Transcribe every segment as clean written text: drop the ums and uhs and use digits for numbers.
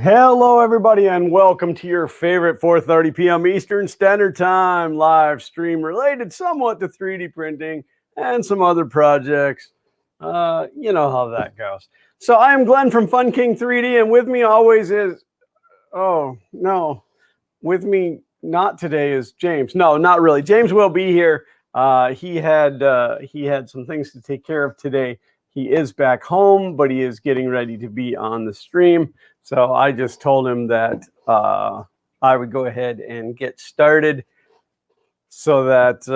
Hello, everybody, and welcome to your favorite 4:30 p.m. Eastern Standard Time live stream related somewhat to 3D printing and some other projects. You know how that goes. So I am Glenn from Fun King 3D, and with me always is, with me not today is James. No, not really. James will be here. He had some things to take care of today. He is back home, but he is getting ready to be on the stream. So I just told him that I would go ahead and get started so that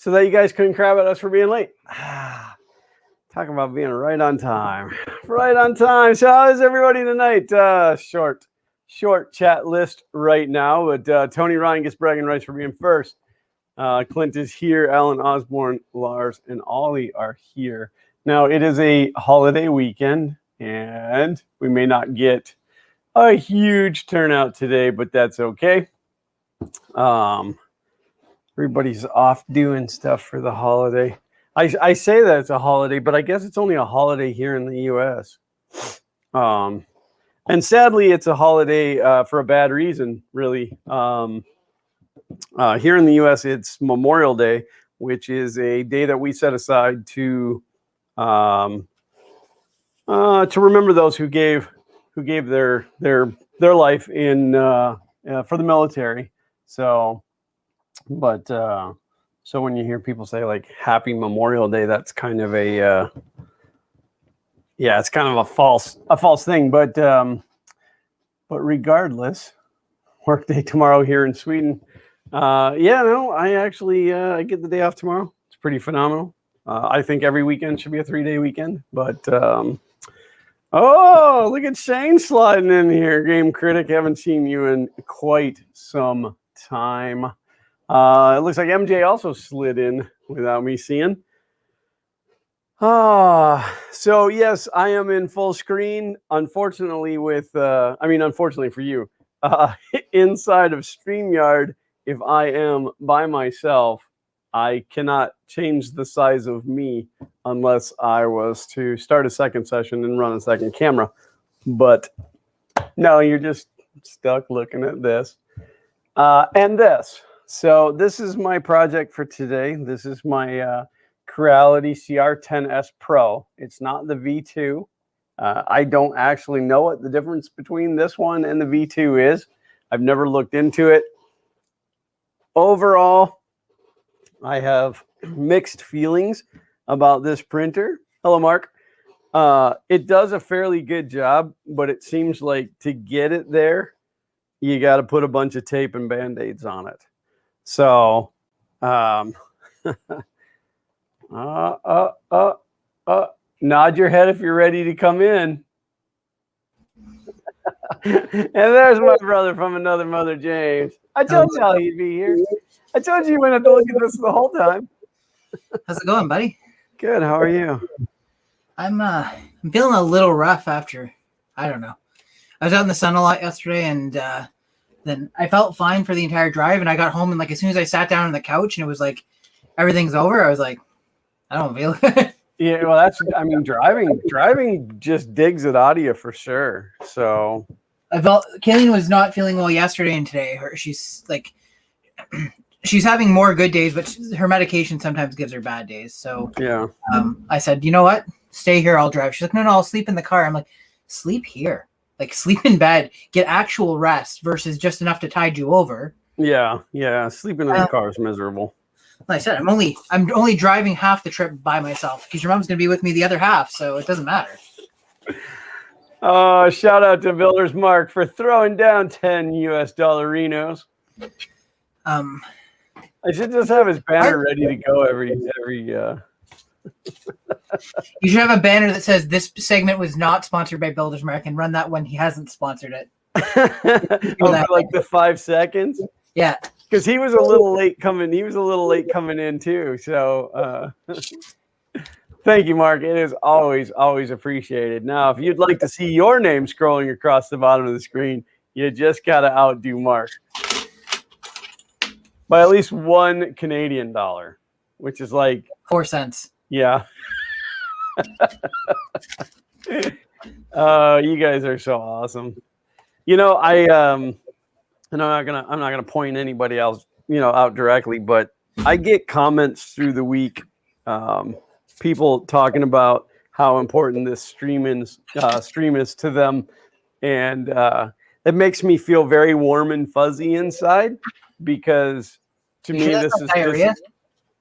you guys couldn't crab at us for being late. Talking about being right on time. Right on time. So how is everybody tonight? Short chat list right now, but Tony Ryan gets bragging rights for being first. Clint is here. Alan Osborne, Lars, and Ollie are here. Now, it is a holiday weekend, and we may not get a huge turnout today, but that's okay. Everybody's off doing stuff for the holiday. I say that it's a holiday, but I guess it's only a holiday here in the U.S. And sadly, it's a holiday for a bad reason, really. Here in the U.S., it's Memorial Day, which is a day that we set aside to remember those who gave their life in for the military. So when you hear people say like Happy Memorial Day, that's kind of it's kind of a false thing. But regardless, workday tomorrow here in Sweden. I actually I get the day off tomorrow. It's pretty phenomenal. I think every weekend should be a 3-day weekend, but oh, look at Shane sliding in here. Game Critic, haven't seen you in quite some time. It looks like MJ also slid in without me seeing. So yes, I am in full screen. Unfortunately unfortunately for you, inside of StreamYard, if I am by myself, I cannot change the size of me unless I was to start a second session and run a second camera. But no, you're just stuck looking at this and this. So this is my project for today. This is my Creality CR10S Pro. It's not the V2. I don't actually know what the difference between this one and the V2 is. I've never looked into it. Overall, I have mixed feelings about this printer. Hello, Mark. It does a fairly good job, but it seems like to get it there, you got to put a bunch of tape and Band-Aids on it. So, nod your head if you're ready to come in. And there's my brother from another mother, James. I told you how he'd be here. I told you you wouldn't have to look at this the whole time. How's it going, buddy? Good. How are you? I'm feeling a little rough after, I don't know. I was out in the sun a lot yesterday, and then I felt fine for the entire drive, and I got home, and like as soon as I sat down on the couch and it was like everything's over, I was like, I don't feel good. Yeah, well, driving just digs it out of you for sure. So I felt Kayleen was not feeling well yesterday and today. She's like, she's having more good days, but her medication sometimes gives her bad days. So yeah, I said, you know what? Stay here. I'll drive. She's like, no, I'll sleep in the car. I'm like, sleep here. Like, sleep in bed. Get actual rest versus just enough to tide you over. Yeah. Sleeping in the car is miserable. Like I said, I'm only driving half the trip by myself because your mom's gonna be with me the other half, so it doesn't matter. Shout out to Builders Mark for throwing down $10 US. I should just have his banner ready to go every. You should have a banner that says this segment was not sponsored by Builders Mark and run that when he hasn't sponsored it. For like the 5 seconds. Yeah, because he was a little late coming. He was a little late coming in too. So thank you, Mark. It is always appreciated. Now, if you'd like to see your name scrolling across the bottom of the screen, you just gotta outdo Mark by at least $1 Canadian, which is like 4 cents. Yeah. You guys are so awesome. and I'm not gonna point anybody else, out directly, but I get comments through the week, people talking about how important this stream is to them, and it makes me feel very warm and fuzzy inside because to You me sure that's this not is diarrhea? just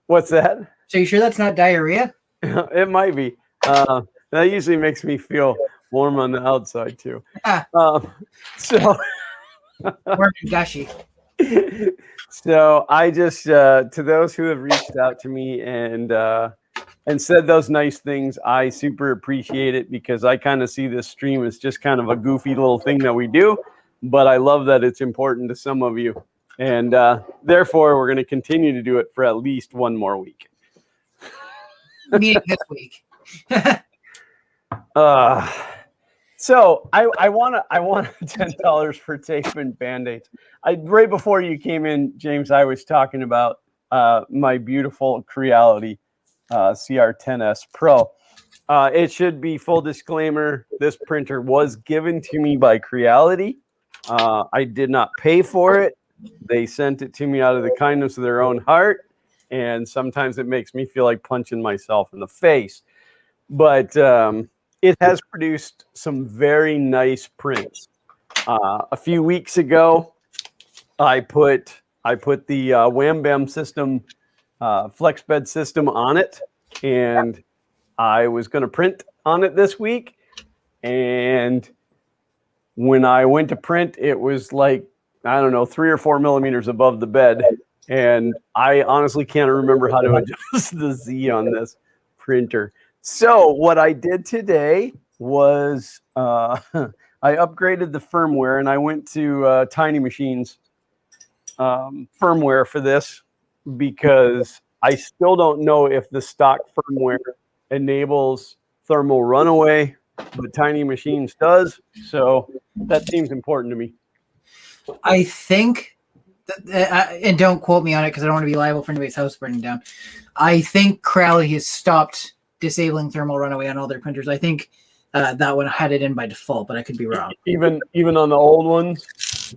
what's that? So you sure that's not diarrhea? It might be. That usually makes me feel warm on the outside too. Ah, So. warm and gushy. So I just to those who have reached out to me and said those nice things, I super appreciate it because I kind of see this stream as just kind of a goofy little thing that we do, but I love that it's important to some of you, and therefore we're going to continue to do it for at least one more week. Meeting this week. So I want $10 for tape and Band-Aids. Right before you came in, James, I was talking about my beautiful Creality CR10S Pro. It should be full disclaimer. This printer was given to me by Creality. I did not pay for it. They sent it to me out of the kindness of their own heart. And sometimes it makes me feel like punching myself in the face. But it has produced some very nice prints. A few weeks ago, I put the Wham Bam system, FlexBed system on it, and I was going to print on it this week. And when I went to print, it was like, I don't know, 3 or 4 millimeters above the bed. And I honestly can't remember how to adjust the Z on this printer. So what I did today was I upgraded the firmware, and I went to Tiny Machines firmware for this because I still don't know if the stock firmware enables thermal runaway, but Tiny Machines does. So that seems important to me. I think, and don't quote me on it because I don't want to be liable for anybody's house burning down. I think Creality has stopped disabling thermal runaway on all their printers. I think that one had it in by default, but I could be wrong. Even on the old ones?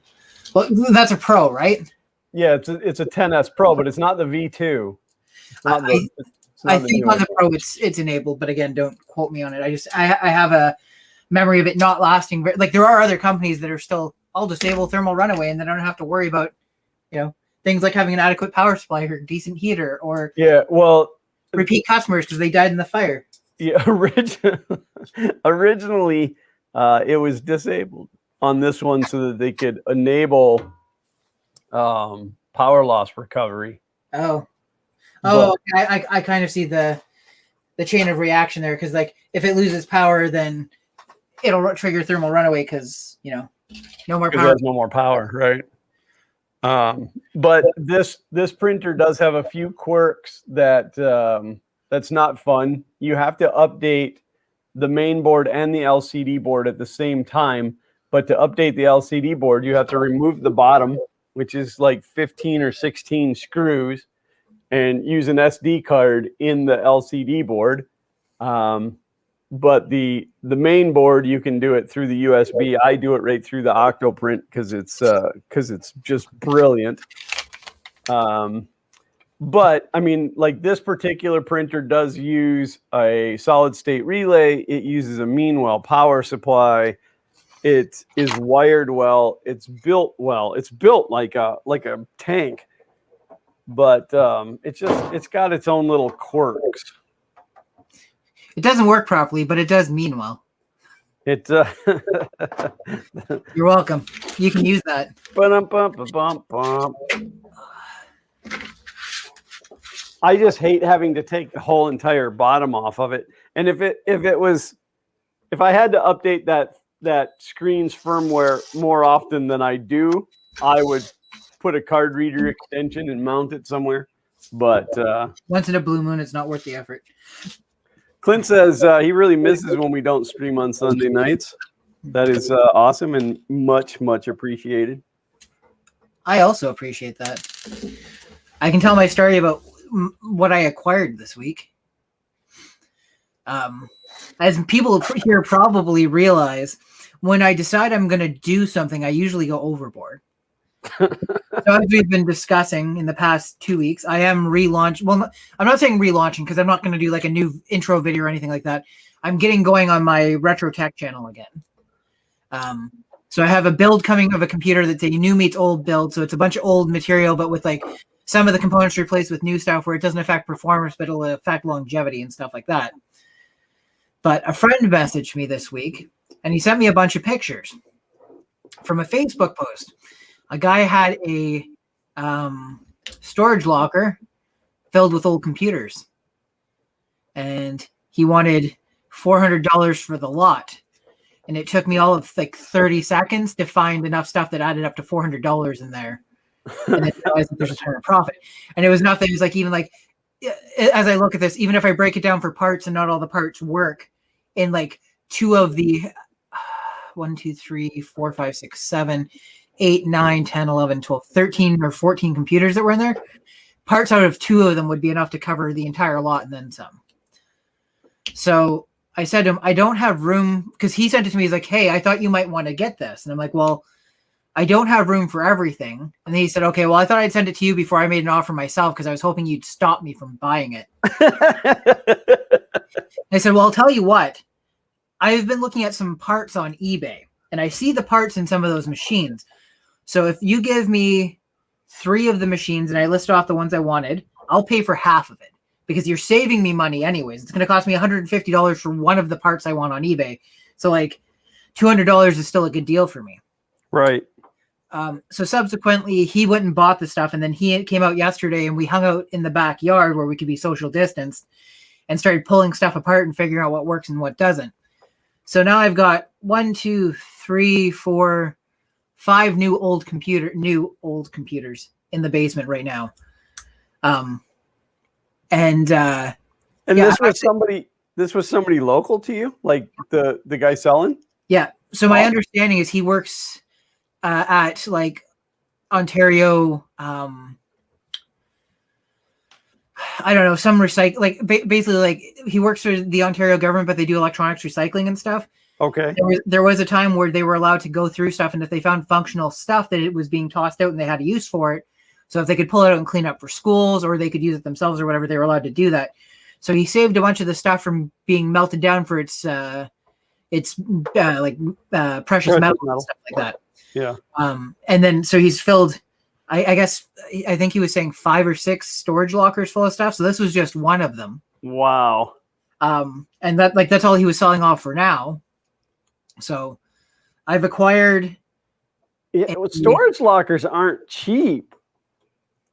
Well, that's a Pro, right? Yeah, it's a 10S Pro, but it's not the V2. I think on the Pro it's enabled, but again, don't quote me on it. I have a memory of it not lasting. Like there are other companies that are still, I'll disable thermal runaway, and then I don't have to worry about, things like having an adequate power supply or decent heater or repeat customers because they died in the fire. Yeah, originally it was disabled on this one so that they could enable power loss recovery. I kind of see the chain of reaction there because like if it loses power, then it'll trigger thermal runaway because no more power. There's no more power, right? But this printer does have a few quirks that's not fun. You have to update the main board and the LCD board at the same time. But to update the LCD board, you have to remove the bottom, which is like 15 or 16 screws, and use an SD card in the LCD board. But the main board, you can do it through the USB. I do it right through the Octoprint because it's just brilliant. But I mean, like this particular printer does use a solid state relay. It uses a Meanwell power supply. It is wired well. It's built well. It's built like a tank. But it's got its own little quirks. It doesn't work properly, but it does mean well. It. You're welcome. You can use that. I just hate having to take the whole entire bottom off of it. And if I had to update that screen's firmware more often than I do, I would put a card reader extension and mount it somewhere. But once in a blue moon, it's not worth the effort. Clint says he really misses when we don't stream on Sunday nights. That is awesome and much, much appreciated. I also appreciate that. I can tell my story about what I acquired this week. As people here probably realize, when I decide I'm going to do something, I usually go overboard. So as we've been discussing in the past 2 weeks, I am relaunch. Well, I'm not saying relaunching because I'm not going to do like a new intro video or anything like that. I'm getting going on my retro tech channel again. So I have a build coming of a computer that's a new meets old build. So it's a bunch of old material, but with like some of the components replaced with new stuff where it doesn't affect performance, but it'll affect longevity and stuff like that. But a friend messaged me this week and he sent me a bunch of pictures from a Facebook post. A guy had a storage locker filled with old computers, and he wanted $400 for the lot. And it took me all of like 30 seconds to find enough stuff that added up to $400 in there, and then realize that there's a ton of profit. And it was nothing. It was like, even like, as I look at this, even if I break it down for parts and not all the parts work, in like 2 of the 1, 2, 3, 4, 5, 6, 7, 8, 9, 10, 11, 12, 13 or 14 computers that were in there, parts out of 2 of them would be enough to cover the entire lot and then some. So I said to him, I don't have room, because he sent it to me. He's like, hey, I thought you might want to get this. And I'm like, well, I don't have room for everything. And then he said, okay, well, I thought I'd send it to you before I made an offer myself because I was hoping you'd stop me from buying it. I said, well, I'll tell you what. I've been looking at some parts on eBay, and I see the parts in some of those machines. So if you give me 3 of the machines and I list off the ones I wanted, I'll pay for half of it because you're saving me money anyways. It's going to cost me $150 for one of the parts I want on eBay. So like $200 is still a good deal for me. Right. So subsequently he went and bought the stuff, and then he came out yesterday and we hung out in the backyard where we could be social distanced and started pulling stuff apart and figuring out what works and what doesn't. So now I've got 1, 2, 3, 4, 5 new old computers in the basement right now. And yeah, this was somebody local to you, like the guy selling? Yeah. So my understanding is he works at like Ontario, I don't know, some recycle, like basically like he works for the Ontario government, but they do electronics recycling and stuff. Okay. There was a time where they were allowed to go through stuff, and if they found functional stuff that it was being tossed out and they had a use for it, so if they could pull it out and clean up for schools, or they could use it themselves or whatever, they were allowed to do that. So he saved a bunch of the stuff from being melted down for its precious metal and stuff like that. Yeah. And then so he's filled, I guess I think he was saying 5 or 6 storage lockers full of stuff. So this was just one of them. Wow. And that's all he was selling off for now. So I've acquired. Yeah, storage lockers aren't cheap.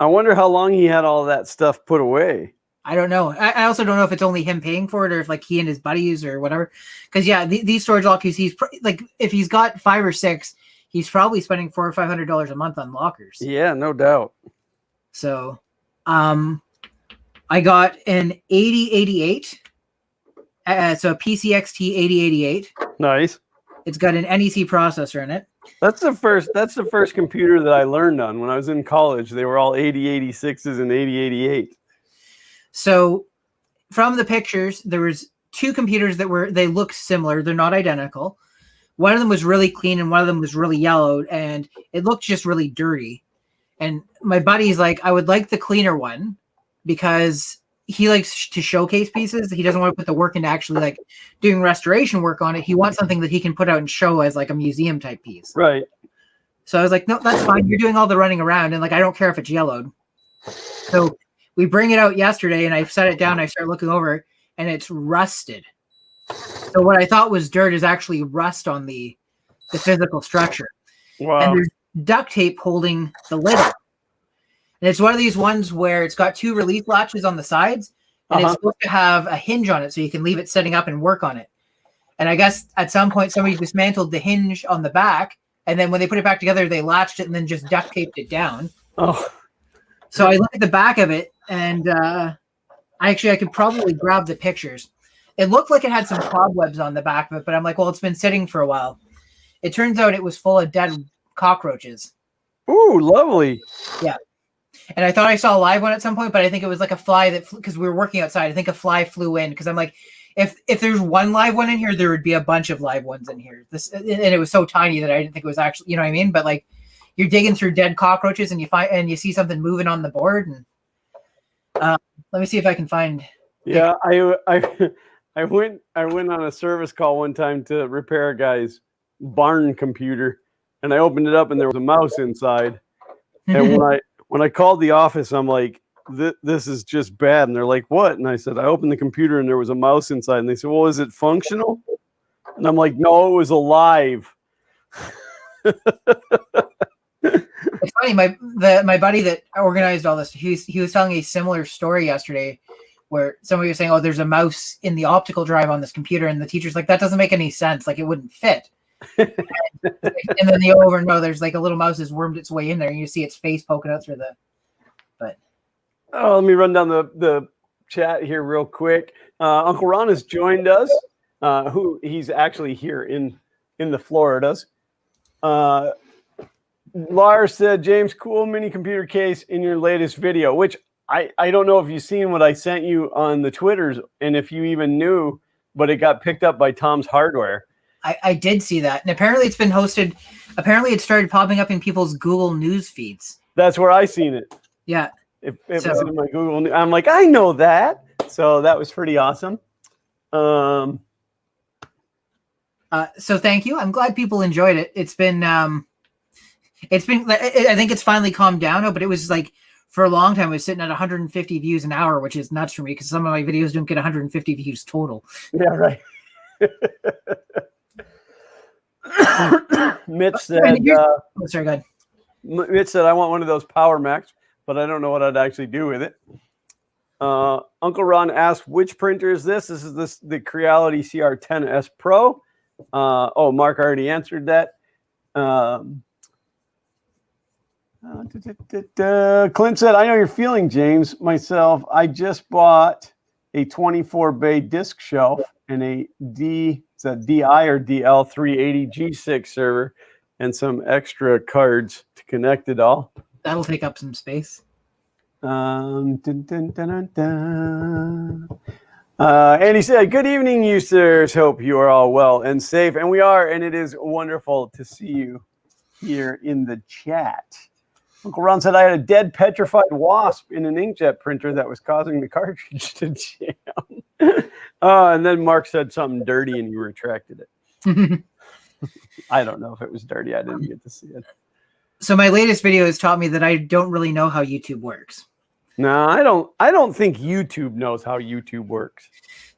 I wonder how long he had all of that stuff put away. I don't know. I also don't know if it's only him paying for it or if like he and his buddies or whatever. Because yeah, these storage lockers, he's like, if he's got 5 or 6, he's probably spending $400 or $500 a month on lockers. Yeah, no doubt. So, I got an 8088. So a PCXT 8088. Nice. It's got an NEC processor in it. That's the first computer that I learned on when I was in college. They were all 8086s and 8088. So from the pictures, there was 2 computers they look similar. They're not identical. One of them was really clean and one of them was really yellowed, and it looked just really dirty. And my buddy's like, I would like the cleaner one because he likes to showcase pieces. He doesn't want to put the work into actually like doing restoration work on it. He wants something that he can put out and show as like a museum type piece. Right. So I was like, no, that's fine. You're doing all the running around. And like, I don't care if it's yellowed. So we bring it out yesterday and I set it down. I start looking over it and it's rusted. So what I thought was dirt is actually rust on the physical structure. Wow. And there's duct tape holding the lid up. And it's one of these ones where it's got 2 release latches on the sides, and it's supposed to have a hinge on it so you can leave it setting up and work on it. And I guess at some point somebody dismantled the hinge on the back, and then when they put it back together, they latched it and then just duct taped it down. Oh. So I look at the back of it, and I could probably grab the pictures. It looked like it had some cobwebs on the back of it, but I'm like, well, it's been sitting for a while. It turns out it was full of dead cockroaches. Ooh, lovely. Yeah. And I thought I saw a live one at some point, but I think it was like a fly because we were working outside. I think a fly flew in because I'm like, if there's one live one in here, there would be a bunch of live ones in here. And it was so tiny that I didn't think it was actually, you know what I mean? But like, you're digging through dead cockroaches and you see something moving on the board. And let me see if I can find. Yeah, I went on a service call one time to repair a guy's barn computer, and I opened it up and there was a mouse inside. And when I called the office, I'm like, this is just bad. And they're like, what? And I said, I opened the computer and there was a mouse inside. And they said, well, is it functional? And I'm like, no, it was alive. It's funny. My buddy that organized all this, he was telling a similar story yesterday, where somebody was saying, "Oh, there's a mouse in the optical drive on this computer," and the teacher's like, "That doesn't make any sense. Like, it wouldn't fit." and then they over and no, there's like a little mouse has wormed its way in there, and you see its face poking out through the. But let me run down the chat here real quick. Uncle Ron has joined us. He's actually here in the Floridas. Lars said, James, cool mini computer case in your latest video, which I don't know if you've seen what I sent you on the Twitters and if you even knew, but it got picked up by Tom's Hardware. I did see that. And apparently it's been hosted. Apparently it started popping up in people's Google News feeds. That's where I seen it. Yeah. It was in my Google News. I'm like, I know that. So that was pretty awesome. So thank you. I'm glad people enjoyed it. It's been I think it's finally calmed down, but it was like for a long time it was sitting at 150 views an hour, which is nuts for me because some of my videos don't get 150 views total. Yeah, right. Mitch said, sorry, go ahead. Mitch said, I want one of those Power Macs, but I don't know what I'd actually do with it. Uncle Ron asked, which printer is this? This is the Creality CR10S Pro. Mark already answered that. Clint said, I know you're feeling, James. Myself, I just bought a 24 bay disc shelf and a DI or DL 380 G6 server and some extra cards to connect it all. That'll take up some space. And he said, good evening, you sirs. Hope you are all well and safe. And we are, and it is wonderful to see you here in the chat. Uncle Ron said, I had a dead petrified wasp in an inkjet printer that was causing the cartridge to jam. And then Mark said something dirty and he retracted it. I don't know if it was dirty. I didn't get to see it. So my latest video has taught me that I don't really know how YouTube works. No, I don't think YouTube knows how YouTube works.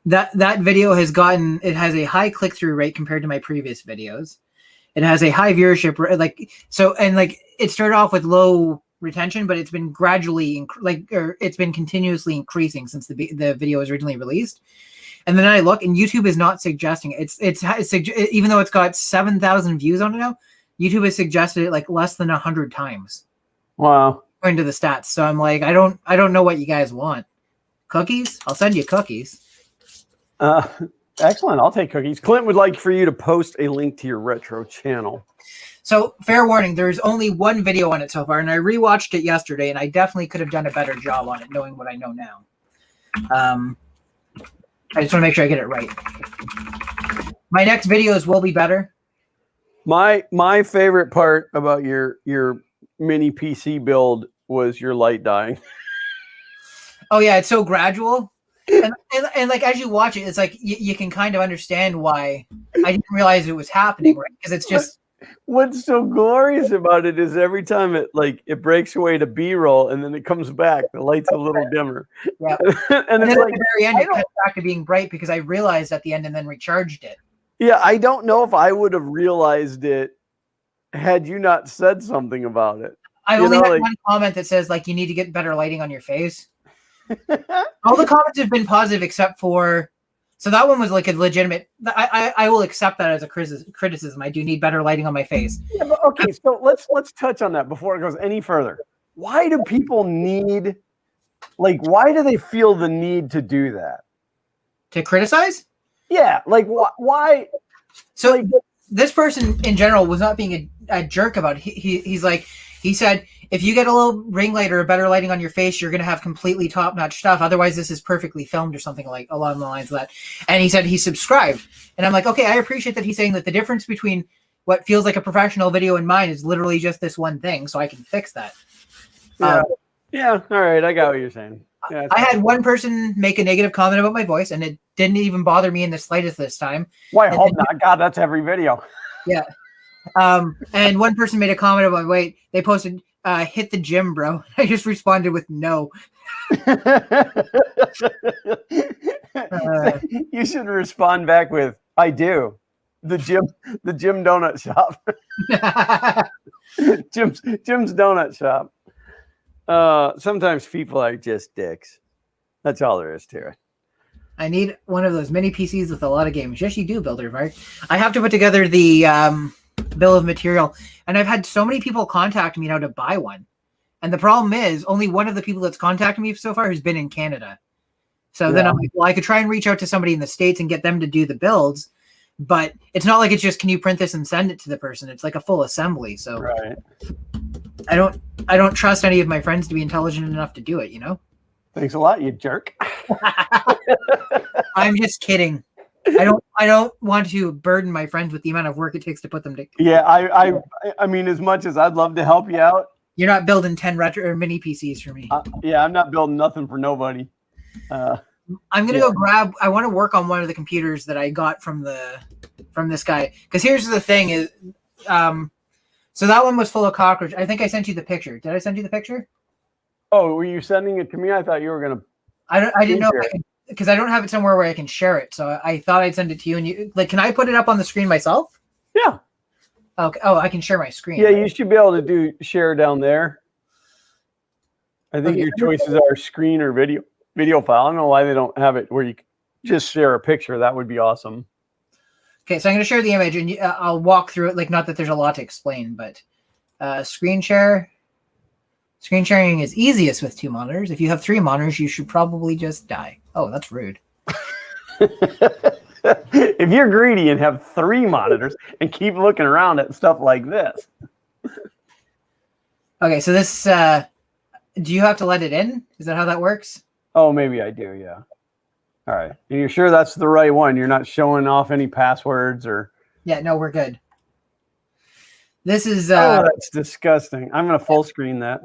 That video has a high click-through rate compared to my previous videos. It has a high viewership, it started off with low retention, but it's been gradually, it's been continuously increasing since the video was originally released. And then I look, and YouTube is not suggesting it. It's even though it's got 7,000 views on it now, YouTube has suggested it like less than 100 times. Wow. According to the stats. So I'm like, I don't know what you guys want. Cookies? I'll send you cookies. Excellent. I'll take cookies. Clint would like for you to post a link to your retro channel. So fair warning, there's only one video on it so far, and I rewatched it yesterday, and I definitely could have done a better job on it, knowing what I know now. I just want to make sure I get it right. My next videos will be better. My favorite part about your mini PC build was your light dying. Oh yeah, it's so gradual. And like as you watch it, it's like you can kind of understand why I didn't realize it was happening, right? Because it's just what's so glorious about it is every time it breaks away to B-roll and then it comes back, the light's a little dimmer. Yeah. and it's like at the very end it cuts back to being bright because I realized at the end and then recharged it. Yeah, I don't know if I would have realized it had you not said something about it. I only had one comment that says like you need to get better lighting on your face. All the comments have been positive except for, so that one was like a legitimate. I will accept that as a criticism. I do need better lighting on my face. Yeah, but okay, so let's touch on that before it goes any further. Why do people need, why do they feel the need to do that? To criticize? Yeah, why? So this person in general was not being a jerk about it. He said if you get a little ring light or a better lighting on your face, you're going to have completely top-notch stuff. Otherwise, this is perfectly filmed or something like along the lines of that. And he said he subscribed. And I'm like, okay, I appreciate that he's saying that the difference between what feels like a professional video and mine is literally just this one thing, so I can fix that. Yeah. Yeah. All right. I got what you're saying. Yeah, I had one person make a negative comment about my voice, and it didn't even bother me in the slightest this time. Why, hope not. God, that's every video. Yeah. And one person made a comment about my weight. They posted, hit the gym, bro. I just responded with no. You should respond back with, I do. The gym donut shop. Jim's donut shop. Sometimes people are just dicks. That's all there is to it. I need one of those mini PCs with a lot of games. Yes, you do, Builder Mark. I have to put together the bill of material, and I've had so many people contact me now to buy one. And the problem is, only one of the people that's contacted me so far has been in Canada. So then I'm like, well, I could try and reach out to somebody in the States and get them to do the builds, but it's not like it's just, can you print this and send it to the person? It's like a full assembly. So right. I don't trust any of my friends to be intelligent enough to do it, you know? Thanks a lot, you jerk. I'm just kidding. I don't want to burden my friends with the amount of work it takes to put them together. Yeah, I mean, as much as I'd love to help you out, you're not building 10 retro or mini PCs for me. Yeah, I'm not building nothing for nobody. I'm gonna go grab. I want to work on one of the computers that I got from this guy. Because here's the thing: is so that one was full of cockroach. I think I sent you the picture. Did I send you the picture? Oh, were you sending it to me? I thought you were gonna. I didn't know because I don't have it somewhere where I can share it. So I thought I'd send it to you. And you can I put it up on the screen myself? Yeah. Okay. Oh, I can share my screen. Yeah, you should be able to do share down there. I think your choices are screen or video file. I don't know why they don't have it where you just share a picture. That would be awesome. Okay, so I'm going to share the image, and I'll walk through it. Like, not that there's a lot to explain, but screen share. Screen sharing is easiest with 2 monitors. If you have 3 monitors, you should probably just die. Oh, that's rude. If you're greedy and have 3 monitors and keep looking around at stuff like this. Okay, so this, do you have to let it in? Is that how that works? Oh, maybe I do, yeah. All right. And you're sure that's the right one? You're not showing off any passwords or... Yeah, no, we're good. This is... oh, that's disgusting. I'm going to full screen that.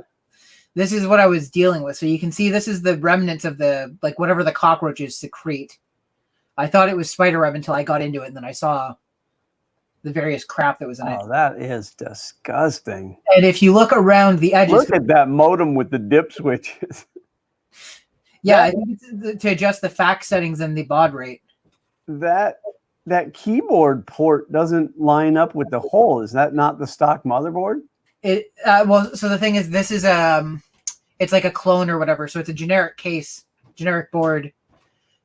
This is what I was dealing with. So you can see this is the remnants of the, like, whatever the cockroaches secrete. I thought it was spider web until I got into it, and then I saw the various crap that was in it. Oh, that is disgusting. And if you look around the edges... Look at that modem with the dip switches. Yeah, I think it's to adjust the fax settings and the baud rate. That keyboard port doesn't line up with the hole. Is that not the stock motherboard? It well, so the thing is, this is it's like a clone or whatever. So it's a generic case, generic board,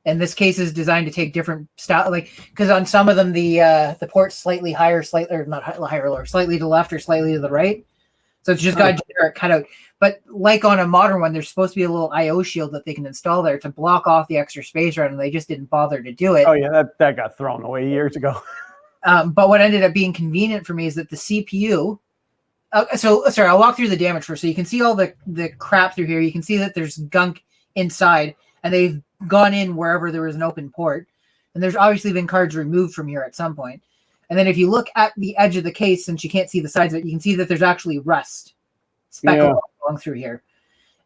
and this case is designed to take different style. Like, because on some of them the port's slightly higher, slightly or not higher or lower, slightly to the left or slightly to the right. So it's just got a generic cutout. But like on a modern one, there's supposed to be a little I/O shield that they can install there to block off the extra space around, and they just didn't bother to do it. Oh yeah, that got thrown away years ago. But what ended up being convenient for me is that the CPU. So sorry, I'll walk through the damage first. So you can see all the crap through here. You can see that there's gunk inside, and they've gone in wherever there was an open port. And there's obviously been cards removed from here at some point. And then if you look at the edge of the case, since you can't see the sides of it, you can see that there's actually rust speckled along through here.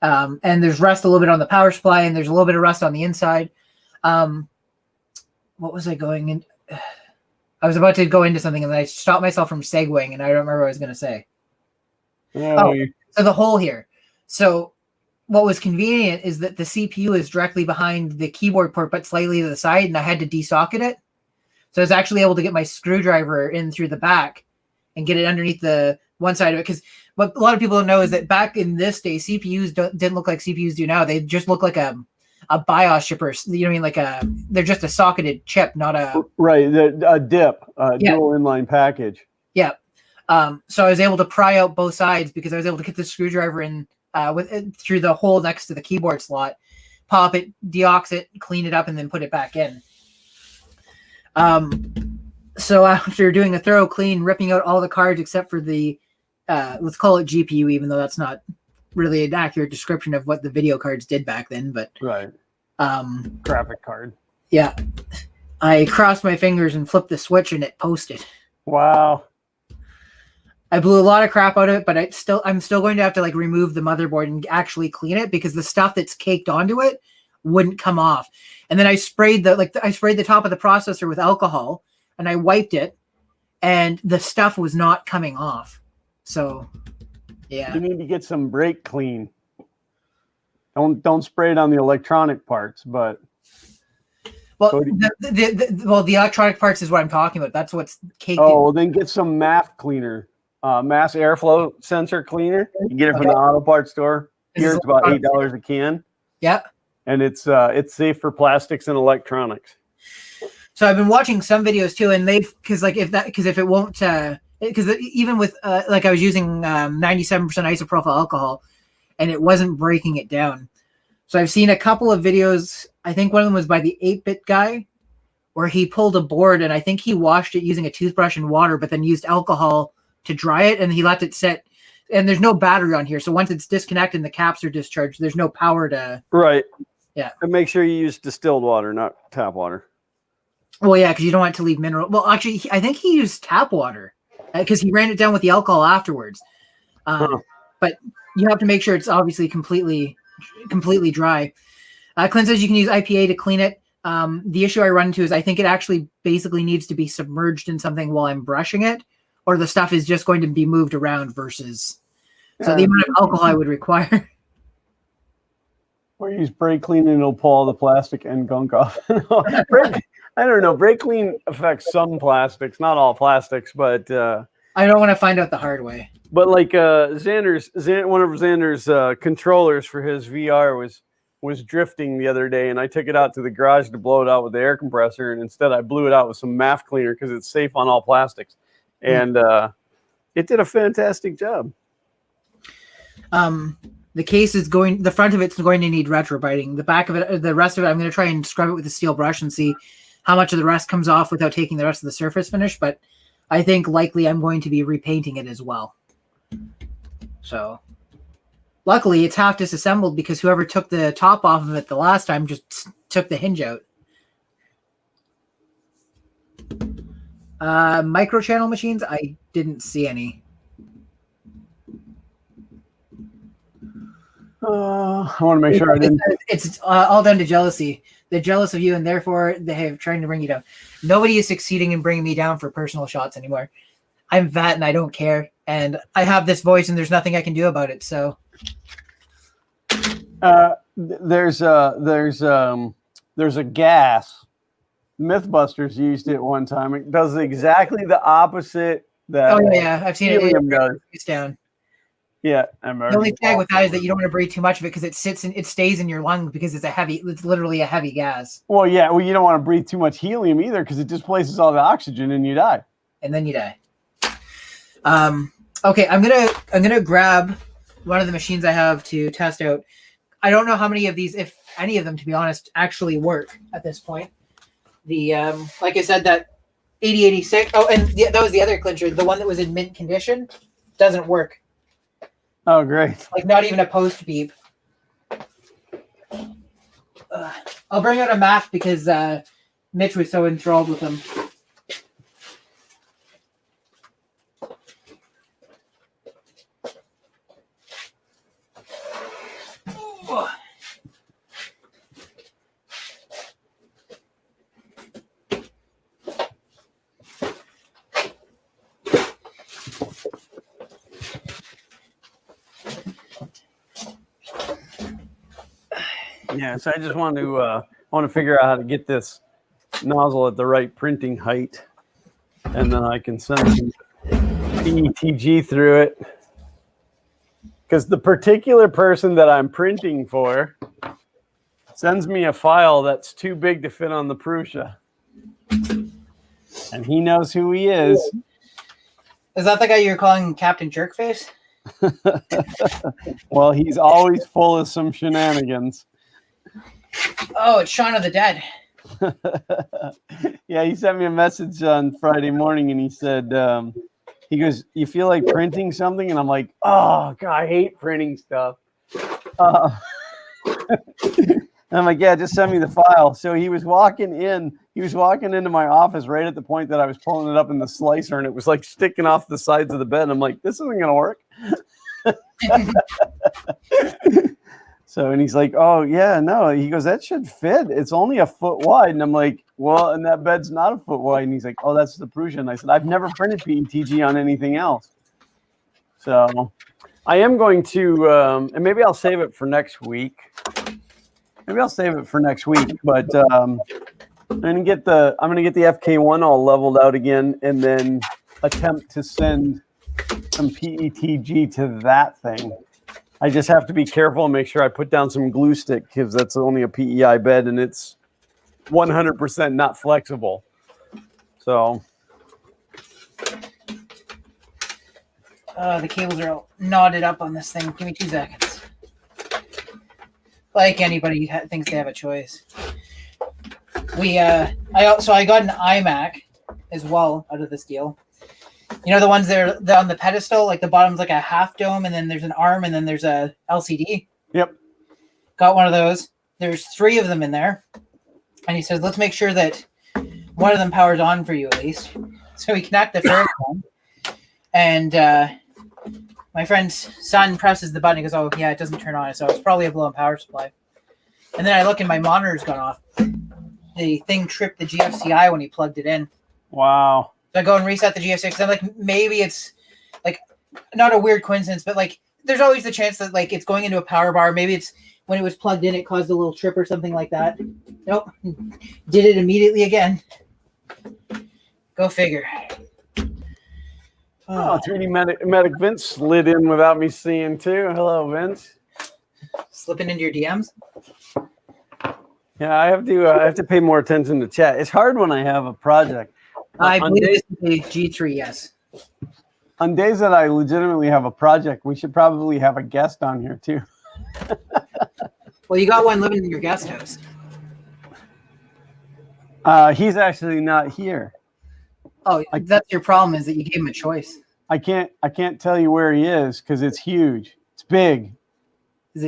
And there's rust a little bit on the power supply, and there's a little bit of rust on the inside. What was I going in? I was about to go into something, and then I stopped myself from segueing, and I don't remember what I was going to say. So the hole here. So what was convenient is that the CPU is directly behind the keyboard port, but slightly to the side, and I had to desocket it. So I was actually able to get my screwdriver in through the back and get it underneath the one side of it. Because what a lot of people don't know is that back in this day, CPUs didn't look like CPUs do now. They just look like a BIOS chip, or you know what I mean? They're just a socketed chip, not a a DIP, dual inline package. Yeah. So I was able to pry out both sides because I was able to get the screwdriver in through the hole next to the keyboard slot, pop it, deox it, clean it up, and then put it back in. So after doing a thorough clean, ripping out all the cards except for the let's call it GPU, even though that's not really an accurate description of what the video cards did back then. But Right. um, Graphic card. yeah, I crossed my fingers and flipped the switch, and it posted. Wow. I blew a lot of crap out of it, but I'm still going to have to like remove the motherboard and actually clean it because the stuff that's caked onto it wouldn't come off. And then I sprayed the top of the processor with alcohol and I wiped it, and the stuff was not coming off. So, yeah. You need to get some brake clean. Don't spray it on the electronic parts, but well, the electronic parts is what I'm talking about. That's what's caked. Oh, well, then get some MAF cleaner. Mass airflow sensor cleaner. You get it from the auto parts store. Here it's about $8 a can. Yeah. And it's safe for plastics and electronics. So I've been watching some videos too, and because even with like I was using 97% isopropyl alcohol, and it wasn't breaking it down. So I've seen a couple of videos. I think one of them was by the 8-bit guy, where he pulled a board and I think he washed it using a toothbrush and water, but then used alcohol to dry it, and he left it sit. And there's no battery on here, so once it's disconnected and the caps are discharged, there's no power to. Right. Yeah. And make sure you use distilled water, not tap water. Well, yeah, because you don't want it to leave mineral. Well, actually, I think he used tap water because he ran it down with the alcohol afterwards. But you have to make sure it's obviously completely dry. Clint says you can use IPA to clean it. The issue I run into is I think it actually basically needs to be submerged in something while I'm brushing it, or the stuff is just going to be moved around versus. So the amount of alcohol I would require. Or use brake clean and it'll pull all the plastic and gunk off. I don't know. Brake clean affects some plastics, not all plastics, but I don't want to find out the hard way. But like one of Xander's controllers for his VR was drifting the other day, and I took it out to the garage to blow it out with the air compressor, and instead I blew it out with some MAF cleaner because it's safe on all plastics, and it did a fantastic job. The case is the front of it's going to need retrobiting. The back of it, the rest of it, I'm going to try and scrub it with a steel brush and see how much of the rest comes off without taking the rest of the surface finish. But I think likely I'm going to be repainting it as well. So luckily it's half disassembled because whoever took the top off of it the last time just took the hinge out. Micro channel machines, I didn't see any. I want to make sure I didn't. It's all down to jealousy. They're jealous of you, and therefore they are trying to bring you down. Nobody is succeeding in bringing me down for personal shots anymore. I'm fat and I don't care, and I have this voice, and there's nothing I can do about it. So, there's a gas. MythBusters used it one time. It does exactly the opposite that. Oh yeah, I've seen helium does. It's down. Yeah, the only tag with that is that you don't want to breathe too much of it because it stays in your lungs because it's literally a heavy gas. Well, yeah, you don't want to breathe too much helium either because it displaces all the oxygen and you die. And then you die. Okay, I'm gonna grab one of the machines I have to test out. I don't know how many of these, if any of them, to be honest, actually work at this point. The like I said, that 8086. Oh, and that was the other clincher. The one that was in mint condition doesn't work. Oh, great. Like not even a post beep. I'll bring out a map because Mitch was so enthralled with them. Yeah, so I just want to figure out how to get this nozzle at the right printing height, and then I can send some PETG through it. Because the particular person that I'm printing for sends me a file that's too big to fit on the Prusa, and he knows who he is. Is that the guy you're calling Captain Jerkface? Well, he's always full of some shenanigans. Oh, it's Shaun of the Dead. Yeah, he sent me a message on Friday morning, and he said He goes, "You feel like printing something?" And I'm like, "Oh God, I hate printing stuff." Uh, and I'm like, "Yeah, just send me the file." So he was walking into my office right at the point that I was pulling it up in the slicer, and it was like sticking off the sides of the bed. And I'm like, "This isn't gonna work." So, and he's like, "Oh yeah, no." He goes, "That should fit. It's only a foot wide." And I'm like, "Well, and that bed's not a foot wide." And he's like, "Oh, that's the Prussian." I said, "I've never printed PETG on anything else." So I am going to, and maybe I'll save it for next week. But I'm gonna get the FK1 all leveled out again, and then attempt to send some PETG to that thing. I just have to be careful and make sure I put down some glue stick because that's only a PEI bed and it's 100% not flexible. So the cables are all knotted up on this thing. Give me 2 seconds. Like anybody thinks they have a choice. I got an iMac as well out of this deal. You know the ones that are on the pedestal, like the bottom's like a half dome, and then there's an arm, and then there's a LCD. Yep. Got one of those. There's 3 of them in there, and he says, "Let's make sure that one of them powers on for you at least." So we connect the first one, and my friend's son presses the button. He goes, "Oh yeah, it doesn't turn on." So it's probably a blown power supply. And then I look, and my monitor's gone off. The thing tripped the GFCI when he plugged it in. Wow. So I go and reset the GFCI because I'm like, maybe it's like not a weird coincidence, but like there's always the chance that like it's going into a power bar. Maybe it's when it was plugged in, it caused a little trip or something like that. Nope. Did it immediately again. Go figure. Oh, 3D Medic Vince slid in without me seeing too. Hello, Vince. Slipping into your DMs? Yeah, I have to pay more attention to chat. It's hard when I have a project. I believe this is a G3, yes. On days that I legitimately have a project, we should probably have a guest on here too. Well, you got one living in your guest house. He's actually not here. Oh, that's your problem, is that you gave him a choice. I can't tell you where he is because it's huge. It's big. Is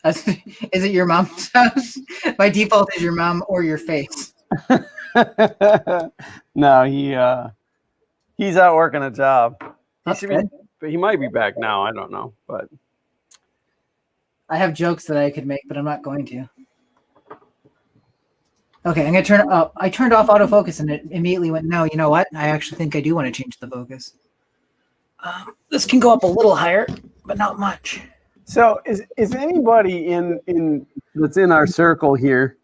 it your mom's house? By default is your mom or your face. No, he's out working a job. That's good. But he might be back now. I don't know, but I have jokes that I could make, but I'm not going to. Okay, I'm gonna turn it up. I turned off autofocus and it immediately went, no, you know what? I actually think I do want to change the focus. This can go up a little higher, but not much. So is anybody in that's in our circle here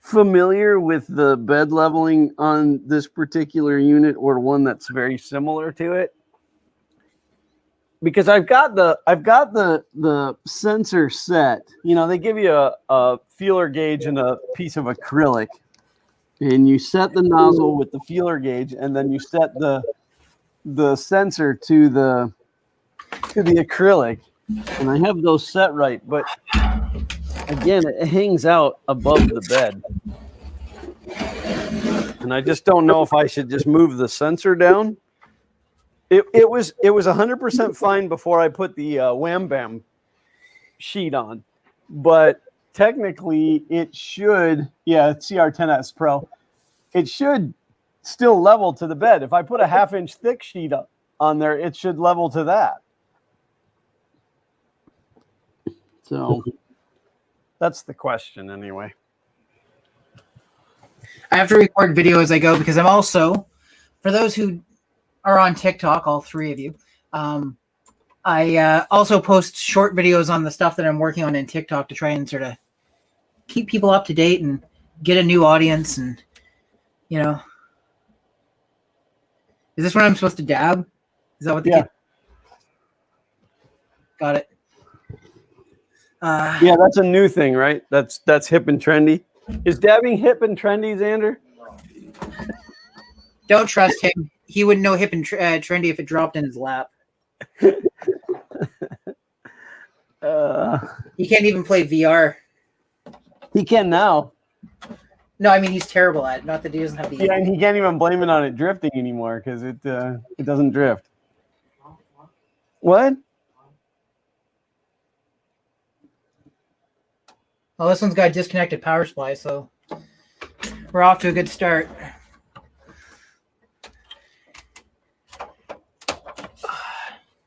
familiar with the bed leveling on this particular unit or one that's very similar to it? Because I've got the sensor set. You know, they give you a feeler gauge and a piece of acrylic, and you set the nozzle with the feeler gauge, and then you set the sensor to the acrylic. And I have those set right, but again, it hangs out above the bed. And I just don't know if I should just move the sensor down. It was 100% fine before I put the Wham Bam sheet on, but technically it should, CR10S Pro, it should still level to the bed. If I put a 1/2 inch thick sheet on there, it should level to that. So that's the question anyway. I have to record video as I go because I'm also, for those who are on TikTok, all 3 of you, I also post short videos on the stuff that I'm working on in TikTok to try and sort of keep people up to date and get a new audience. And, you know, is this when I'm supposed to dab? Is that what the kid? Got it. Yeah, that's a new thing, right? That's hip and trendy. Is dabbing hip and trendy, Xander? Don't trust him. He wouldn't know hip and trendy if it dropped in his lap. He can't even play VR. He can now. No, I mean he's terrible at it. Not that he doesn't have the. Yeah, and he can't even blame it on it drifting anymore because it doesn't drift. What? Well, this one's got a disconnected power supply, so we're off to a good start.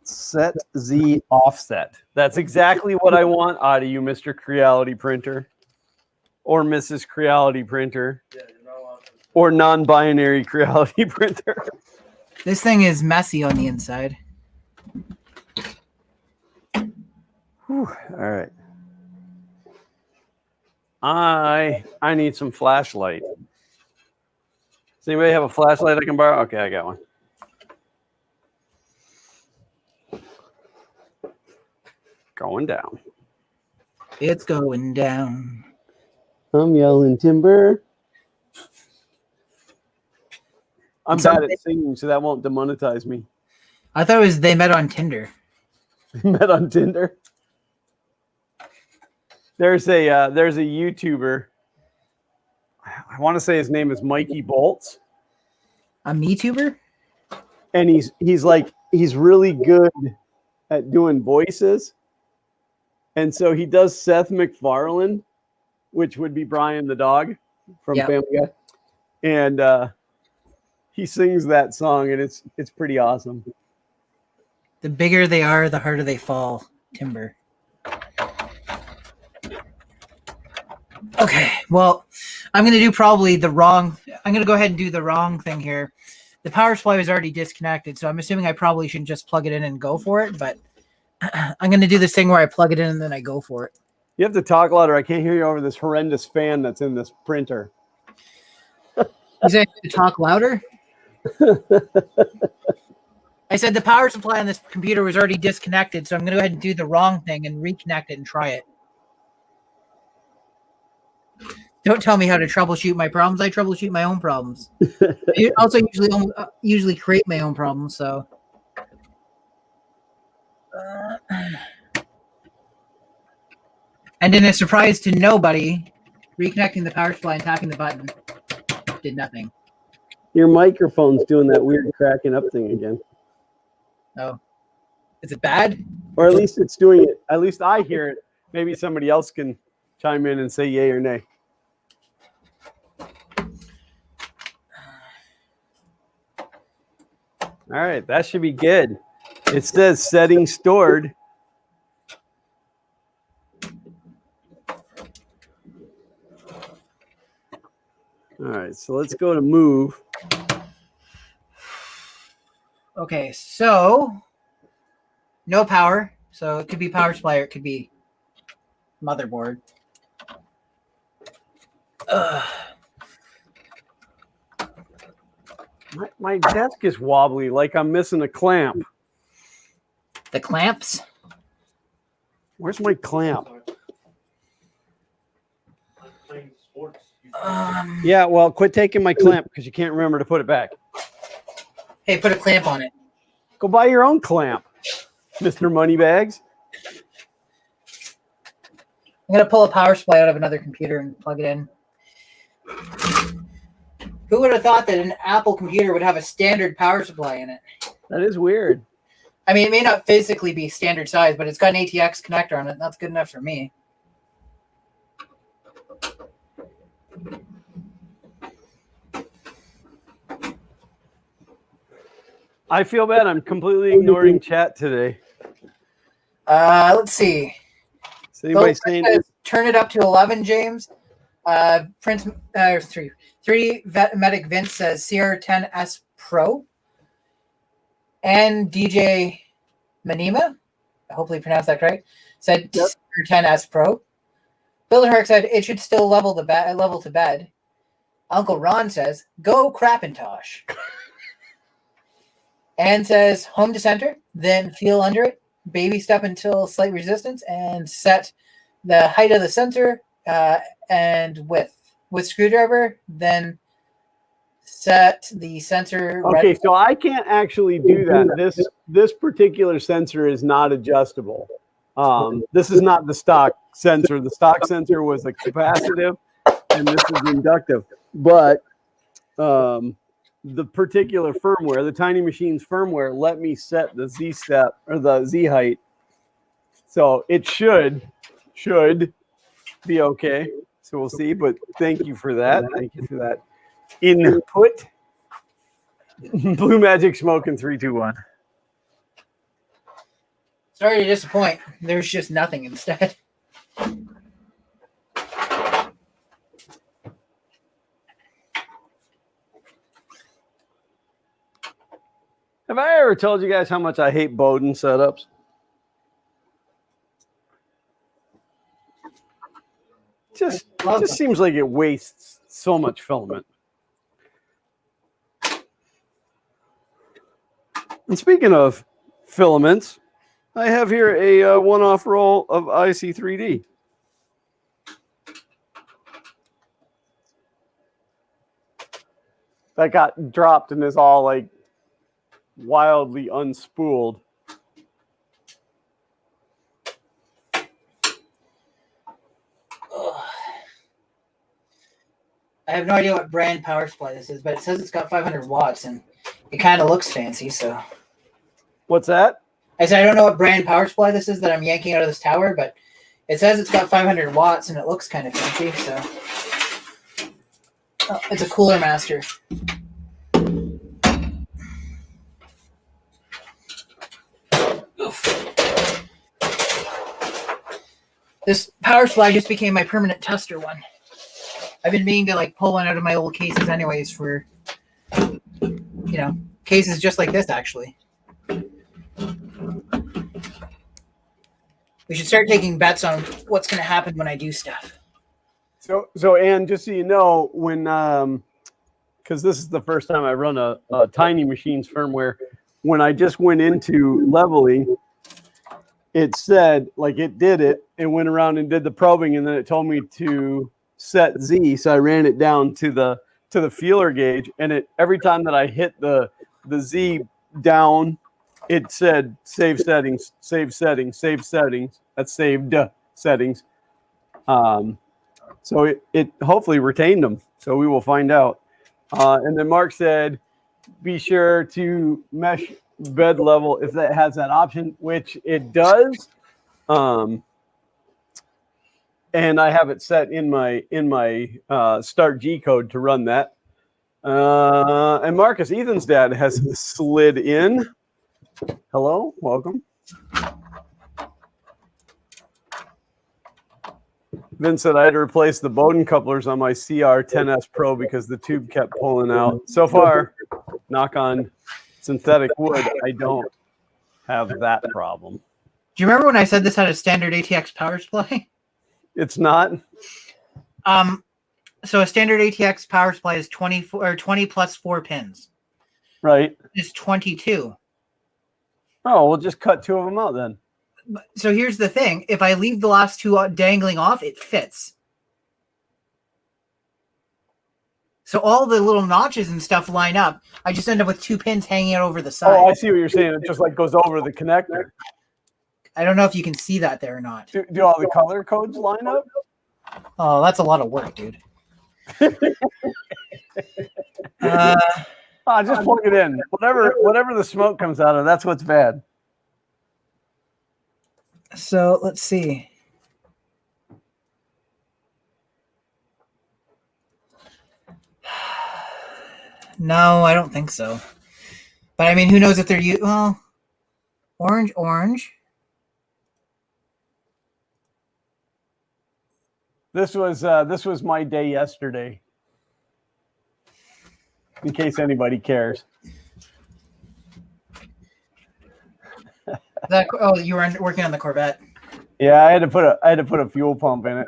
Set Z offset. That's exactly what I want out of you, Mr. Creality Printer. Or Mrs. Creality Printer. Or non-binary Creality Printer. This thing is messy on the inside. Whew, all right. I need some flashlight. Does anybody have a flashlight I can borrow? Okay, I got one. Going down. It's going down. I'm yelling timber. I'm bad at singing, so that won't demonetize me. I thought it was they met on Tinder. Met on Tinder. There's a YouTuber. I want to say his name is Mikey Bolts. A MeTuber? And he's really good at doing voices. And so he does Seth MacFarlane, which would be Brian the dog from Family Guy. And he sings that song, and it's pretty awesome. The bigger they are, the harder they fall. Timber. Okay, well, I'm going to do probably the wrong... I'm going to go ahead and do the wrong thing here. The power supply was already disconnected, so I'm assuming I probably shouldn't just plug it in and go for it, but I'm going to do this thing where I plug it in and then I go for it. You have to talk louder. I can't hear you over this horrendous fan that's in this printer. You say I have to talk louder? I said the power supply on this computer was already disconnected, so I'm going to go ahead and do the wrong thing and reconnect it and try it. Don't tell me how to troubleshoot my problems. I troubleshoot my own problems. I also usually create my own problems, so... And in a surprise to nobody, reconnecting the power supply and tapping the button did nothing. Your microphone's doing that weird cracking up thing again. Oh. Is it bad? Or at least it's doing it. At least I hear it. Maybe somebody else can chime in and say yay or nay. All right, that should be good. It says setting stored. All right, so let's go to move. Okay, so no power. So it could be power supply or it could be motherboard. My desk is wobbly, like I'm missing a clamp. The clamps? Where's my clamp? Yeah, well, quit taking my clamp because you can't remember to put it back. Hey, put a clamp on it. Go buy your own clamp, Mr. Moneybags. I'm going to pull a power supply out of another computer and plug it in. Who would have thought that an Apple computer would have a standard power supply in it? That is weird. I mean, it may not physically be standard size, but it's got an ATX connector on it. That's good enough for me. I feel bad. I'm completely ignoring chat today. Let's see. Is anybody saying turn it up to 11, James? Prince 3D Medic Vince says CR10S Pro. And DJ Manima, I hopefully pronounced that correct, said CR10S Pro. Bill Herc said it should still level to bed. Uncle Ron says, go Crapintosh. And says home to center, then feel under it, baby step until slight resistance, and set the height of the sensor and width with screwdriver, then set the sensor. Okay, so I can't actually do that. This particular sensor is not adjustable. This is not the stock sensor. The stock sensor was a capacitive, and this is inductive. But the particular firmware, the Tiny Machines firmware, let me set the Z step or the Z height. So it should be okay. So we'll see. But thank you for that. Thank you for that input. Blue Magic Smoking 3, 2, 1. Sorry to disappoint. There's just nothing instead. Have I ever told you guys how much I hate Bowden setups? Just seems like it wastes so much filament. And speaking of filaments, I have here a one-off roll of IC3D. That got dropped and is all like wildly unspooled. I have no idea what brand power supply this is, but it says it's got 500 watts, and it kind of looks fancy, so. What's that? I said I don't know what brand power supply this is that I'm yanking out of this tower, but it says it's got 500 watts, and it looks kind of fancy, so. Oh, it's a Cooler Master. Oof. This power supply just became my permanent tester one. I've been meaning to like pull one out of my old cases anyways for, cases just like this actually. We should start taking bets on what's going to happen when I do stuff. So Ann, just so you know, when because this is the first time I run a Tiny Machines firmware, when I just went into leveling, it said like it did it and went around and did the probing, and then it told me to set Z, so I ran it down to the feeler gauge, and it every time that I hit the Z down, it said save settings, save settings, save settings. That's saved settings. So it hopefully retained them. So we will find out. And then Mark said, be sure to mesh bed level if that has that option, which it does. And I have it set in my start G code to run that. And Marcus, Ethan's dad, has slid in. Hello, welcome. Vince said I had to replace the Bowden couplers on my CR10S Pro because the tube kept pulling out. So far, knock on synthetic wood, I don't have that problem. Do you remember when I said this had a standard ATX power supply? It's not. So a standard ATX power supply is 20 plus 4 pins. Right. It's 22. Oh, we'll just cut 2 of them out then. So here's the thing. If I leave the last 2 dangling off, it fits. So all the little notches and stuff line up. I just end up with 2 pins hanging out over the side. Oh, I see what you're saying. It just like goes over the connector. I don't know if you can see that there or not. Do all the color codes line up? Oh, that's a lot of work, dude. Just plug it in. Whatever the smoke comes out of, that's what's bad. So let's see. No, I don't think so. But I mean, who knows if they're orange. This was my day yesterday. In case anybody cares. You were working on the Corvette. Yeah, I had to put a fuel pump in it.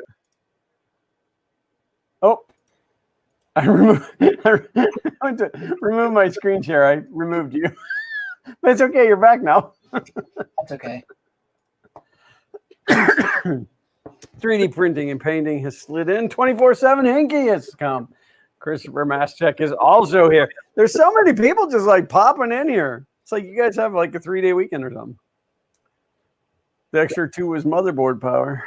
Oh, I went to remove my screen share. I removed you. But it's okay. You're back now. That's okay. 3D printing and painting has slid in. 24/7 Hinky has come. Christopher Maschek is also here. There's so many people just like popping in here. It's like you guys have like a 3-day weekend or something. The extra 2 was motherboard power.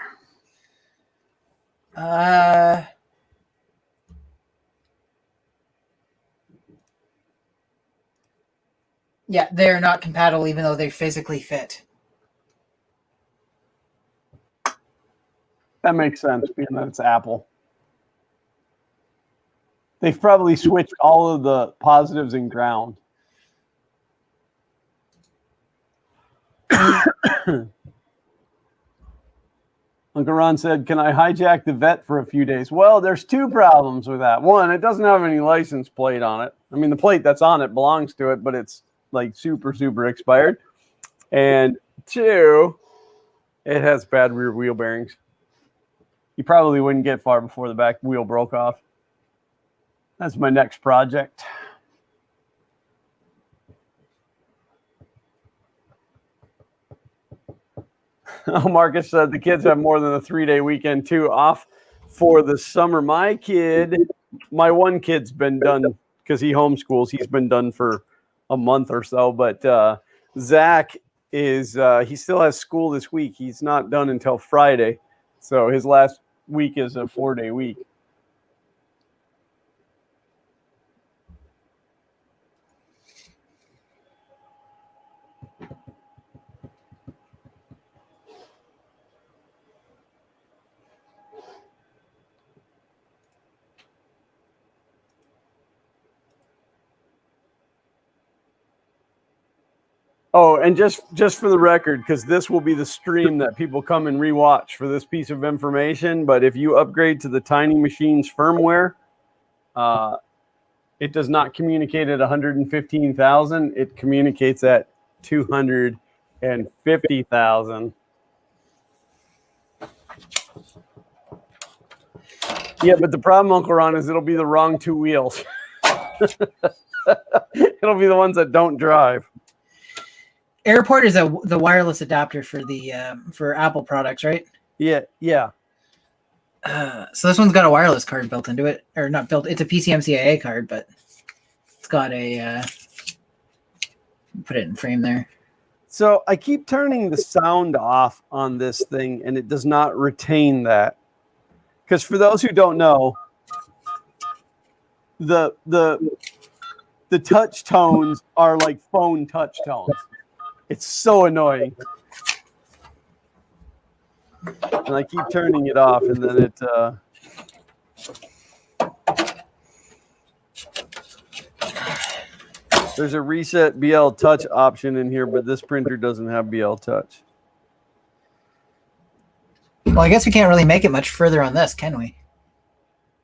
Yeah, they're not compatible even though they physically fit. That makes sense, being that it's Apple. They've probably switched all of the positives and ground. Uncle Ron said, can I hijack the vet for a few days? Well, there's two problems with that. One, it doesn't have any license plate on it. I mean, the plate that's on it belongs to it, but it's like super, super expired. And two, it has bad rear wheel bearings. You probably wouldn't get far before the back wheel broke off. That's my next project. Oh, Marcus said the kids have more than a 3-day weekend too off for the summer. My one kid's been done because he homeschools. He's been done for a month or so. But Zach is he still has school this week. He's not done until Friday, so his last week is a 4-day week. Oh, and just for the record, because this will be the stream that people come and rewatch for this piece of information. But if you upgrade to the Tiny Machines firmware, it does not communicate at 115,000. It communicates at 250,000. Yeah, but the problem, Uncle Ron, is it'll be the wrong two wheels. It'll be the ones that don't drive. Airport is the wireless adapter for the for Apple products, right? Yeah. So this one's got a wireless card built into it, or not built. It's a PCMCIA card, but it's got a put it in frame there. So I keep turning the sound off on this thing, and it does not retain that. Because for those who don't know, the touch tones are like phone touch tones. It's so annoying. And I keep turning it off, and then it there's a reset BL Touch option in here, but this printer doesn't have BL Touch. Well, I guess we can't really make it much further on this, can we?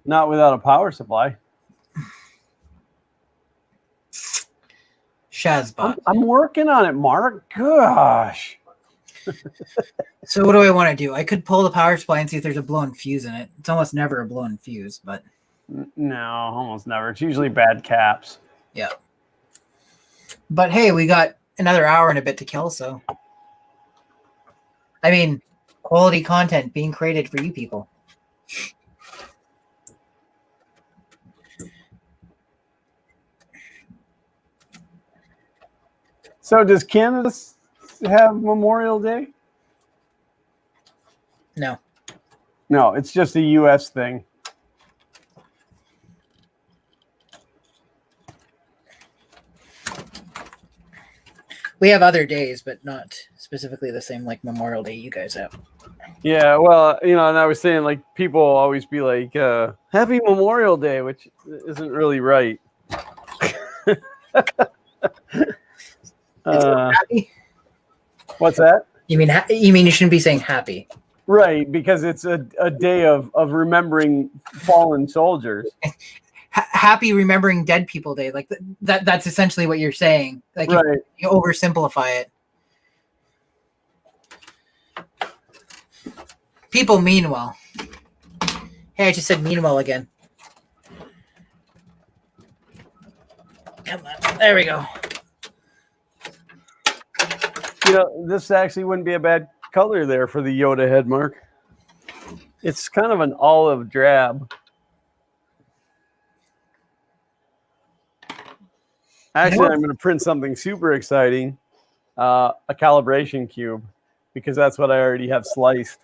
Not without a power supply. Shazbot. I'm working on it, Mark. Gosh. So what do I want to do? I could pull the power supply and see if there's a blown fuse in it. It's almost never a blown fuse, but... No, almost never. It's usually bad caps. Yeah. But hey, we got another hour and a bit to kill, so... I mean, quality content being created for you people. So does Canada have Memorial Day? No. No, it's just a U.S. thing. We have other days, but not specifically the same like Memorial Day you guys have. Yeah, well, and I was saying, like, people always be like, Happy Memorial Day, which isn't really right. Happy? What's that? You mean you shouldn't be saying happy? Right, because it's a day of remembering fallen soldiers. Happy Remembering Dead People Day, like that's essentially what you're saying. Like, right. You oversimplify it. People mean well. Hey, I just said mean well again. Come on, there we go. This actually wouldn't be a bad color there for the Yoda head, Mark. It's kind of an olive drab. Actually, I'm going to print something super exciting, a calibration cube, because that's what I already have sliced.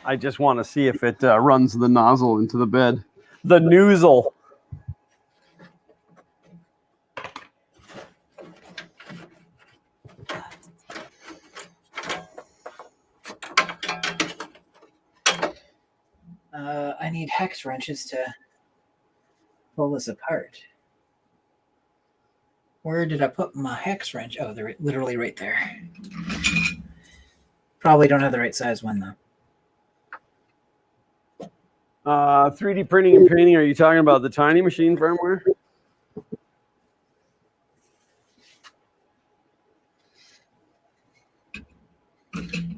I just want to see if it runs the nozzle into the bed. The noozle. I need hex wrenches to pull this apart. Where did I put my hex wrench? Oh, they're literally right there. Probably don't have the right size one, though. 3D printing and painting. Are you talking about the Tiny Machine firmware?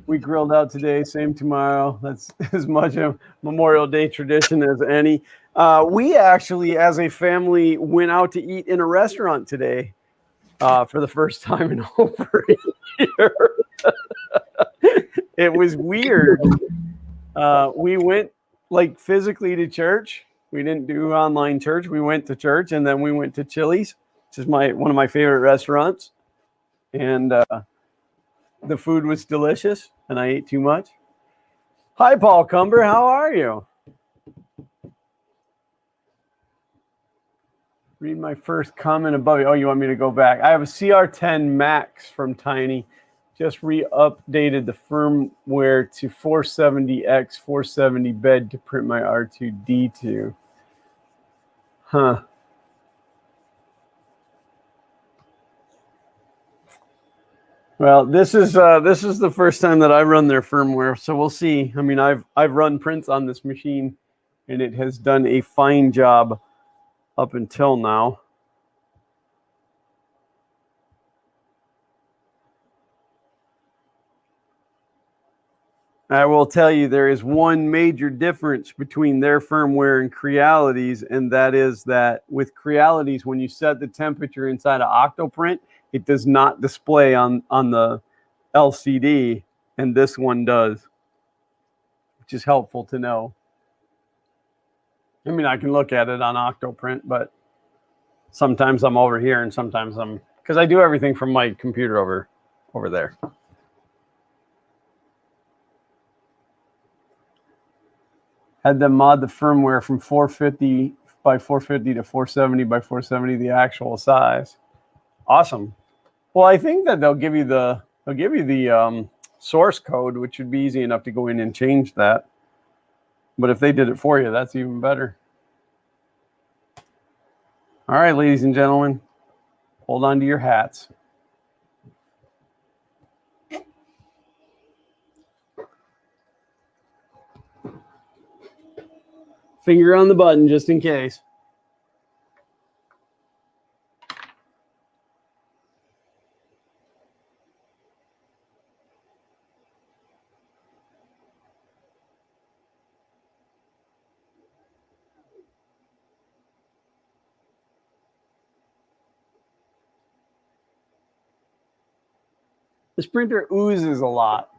We grilled out today, same tomorrow. That's as much a Memorial Day tradition as any. We actually, as a family, went out to eat in a restaurant today for the first time in over a year. It was weird. We went like physically to church. We didn't do online church. We went to church, and then we went to Chili's, which is one of my favorite restaurants. And the food was delicious, and I ate too much. Hi, Paul Cumber. How are you? Read my first comment above you. Oh, you want me to go back? I have a CR10 Max from Tiny. Just re-updated the firmware to 470X 470 bed to print my R2D2. Huh. Well, this is the first time that I run their firmware, so we'll see. I mean, I've run prints on this machine, and it has done a fine job up until now. I will tell you there is one major difference between their firmware and Creality's, and that is that with Creality's, when you set the temperature inside of Octoprint, it does not display on the LCD, and this one does, which is helpful to know. I mean, I can look at it on Octoprint, but sometimes I'm over here and sometimes because I do everything from my computer over there. Had them mod the firmware from 450 by 450 to 470 by 470, the actual size. Awesome. Well, I think that they'll give you the source code, which would be easy enough to go in and change that. But if they did it for you, that's even better. All right, ladies and gentlemen, hold on to your hats. Finger on the button just in case. This printer oozes a lot.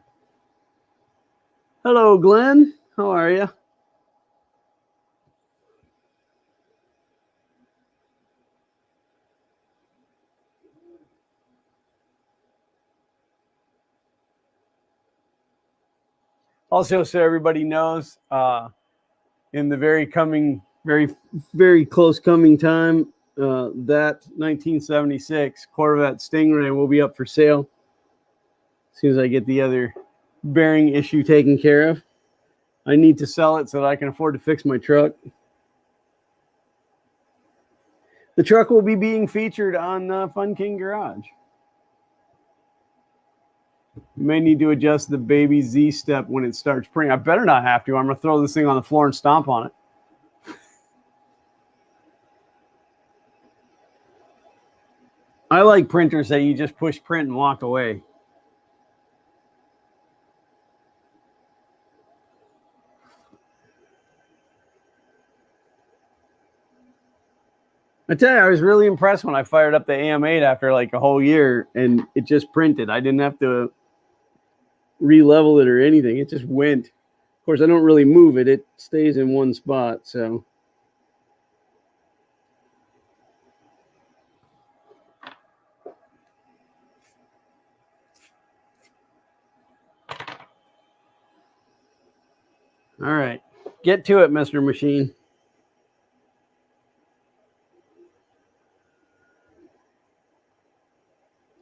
Hello, Glenn. How are you? Also, so everybody knows, in the very close coming time, that 1976 Corvette Stingray will be up for sale as soon as I get the other bearing issue taken care of. I need to sell it so that I can afford to fix my truck. The truck will be being featured on Fun King Garage. You may need to adjust the baby Z step when it starts printing. I better not have to. I'm going to throw this thing on the floor and stomp on it. I like printers that you just push print and walk away. I tell you, I was really impressed when I fired up the AM8 after like a whole year and it just printed. I didn't have to re-level it or anything. It just went. Of course, I don't really move it. It stays in one spot, so. All right. Get to it, Mr. Machine.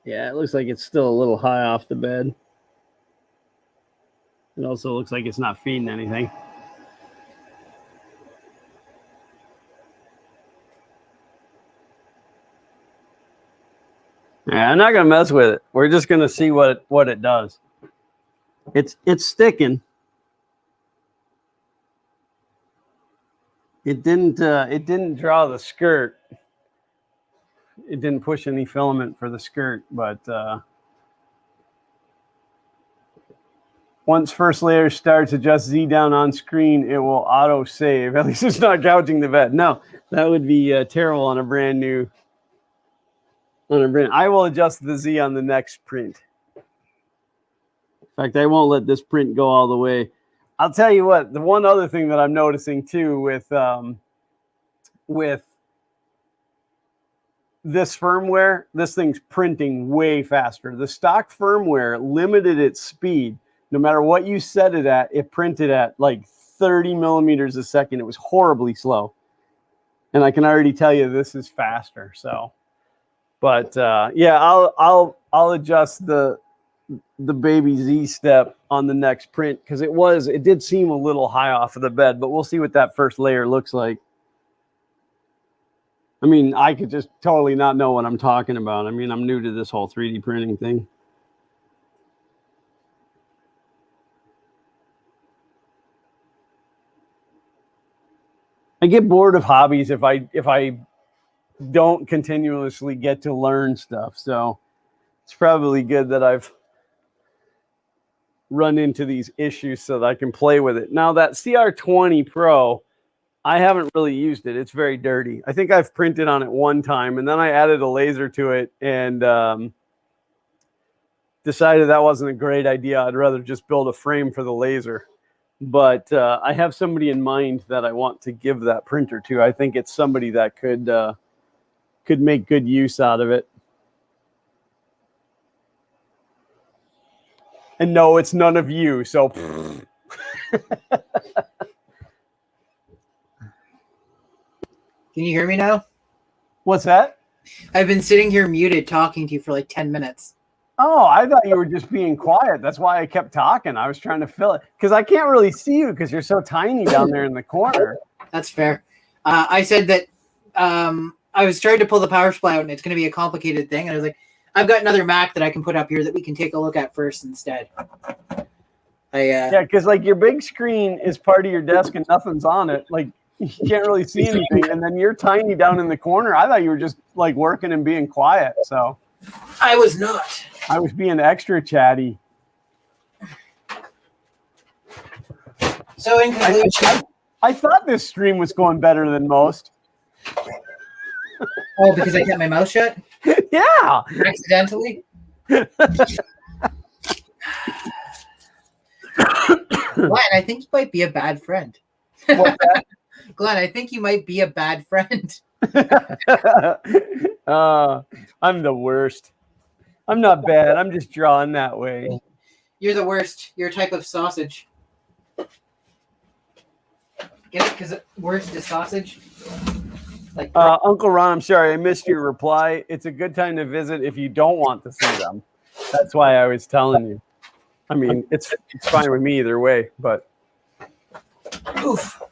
Yeah, it looks like it's still a little high off the bed. It also looks like it's not feeding anything. Yeah, I'm not gonna mess with it. We're just gonna see what it does. It's sticking. It didn't draw the skirt. It didn't push any filament for the skirt, but once first layer starts, adjust Z down on screen, it will auto save. At least it's not gouging the bed. No, that would be terrible on a brand new. I will adjust the Z on the next print. In fact, I won't let this print go all the way. I'll tell you what, the one other thing that I'm noticing too with this firmware, this thing's printing way faster. The stock firmware limited its speed. No matter what you set it at, it printed at like 30 millimeters a second. It was horribly slow. And I can already tell you this is faster. So, but yeah, I'll adjust the baby Z step on the next print because it did seem a little high off of the bed, but we'll see what that first layer looks like. I mean, I could just totally not know what I'm talking about. I mean, I'm new to this whole 3D printing thing. I get bored of hobbies if I don't continuously get to learn stuff. So it's probably good that I've run into these issues so that I can play with it. Now that CR20 Pro, I haven't really used it. It's very dirty. I think I've printed on it one time, and then I added a laser to it and decided that wasn't a great idea. I'd rather just build a frame for the laser. But I have somebody in mind that I want to give that printer to. I think it's somebody that could make good use out of it. And no, it's none of you. So. Can you hear me now? What's that? I've been sitting here muted talking to you for like 10 minutes. Oh, I thought you were just being quiet. That's why I kept talking. I was trying to fill it because I can't really see you because you're so tiny down there in the corner. That's fair. I said that I was trying to pull the power supply out and it's going to be a complicated thing. And I was like, I've got another Mac that I can put up here that we can take a look at first instead. Yeah, because like your big screen is part of your desk and nothing's on it. Like you can't really see anything. And then you're tiny down in the corner. I thought you were just like working and being quiet. So I was not. I was being extra chatty. So in conclusion, I thought this stream was going better than most. Oh, because I kept my mouth shut? Yeah. Accidentally? Glenn, I think you might be a bad friend. What's that? Glenn, I think you might be a bad friend. I'm the worst. I'm not bad. I'm just drawn that way. You're the worst. You're a type of sausage. Get it? Because worst is sausage. Like Uncle Ron, I'm sorry I missed your reply. It's a good time to visit if you don't want to see them. That's why I was telling you. I mean, it's fine with me either way, but. Oof.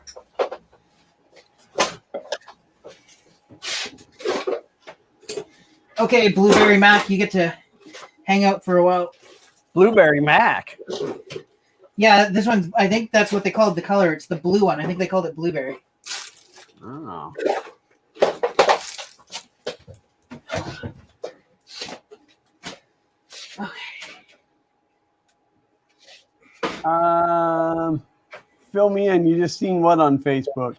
Okay, Blueberry Mac, you get to hang out for a while. Blueberry Mac. Yeah, this one, I think that's what they called the color. It's the blue one. I think they called it blueberry. Oh. Fill me in. You just seen what on Facebook?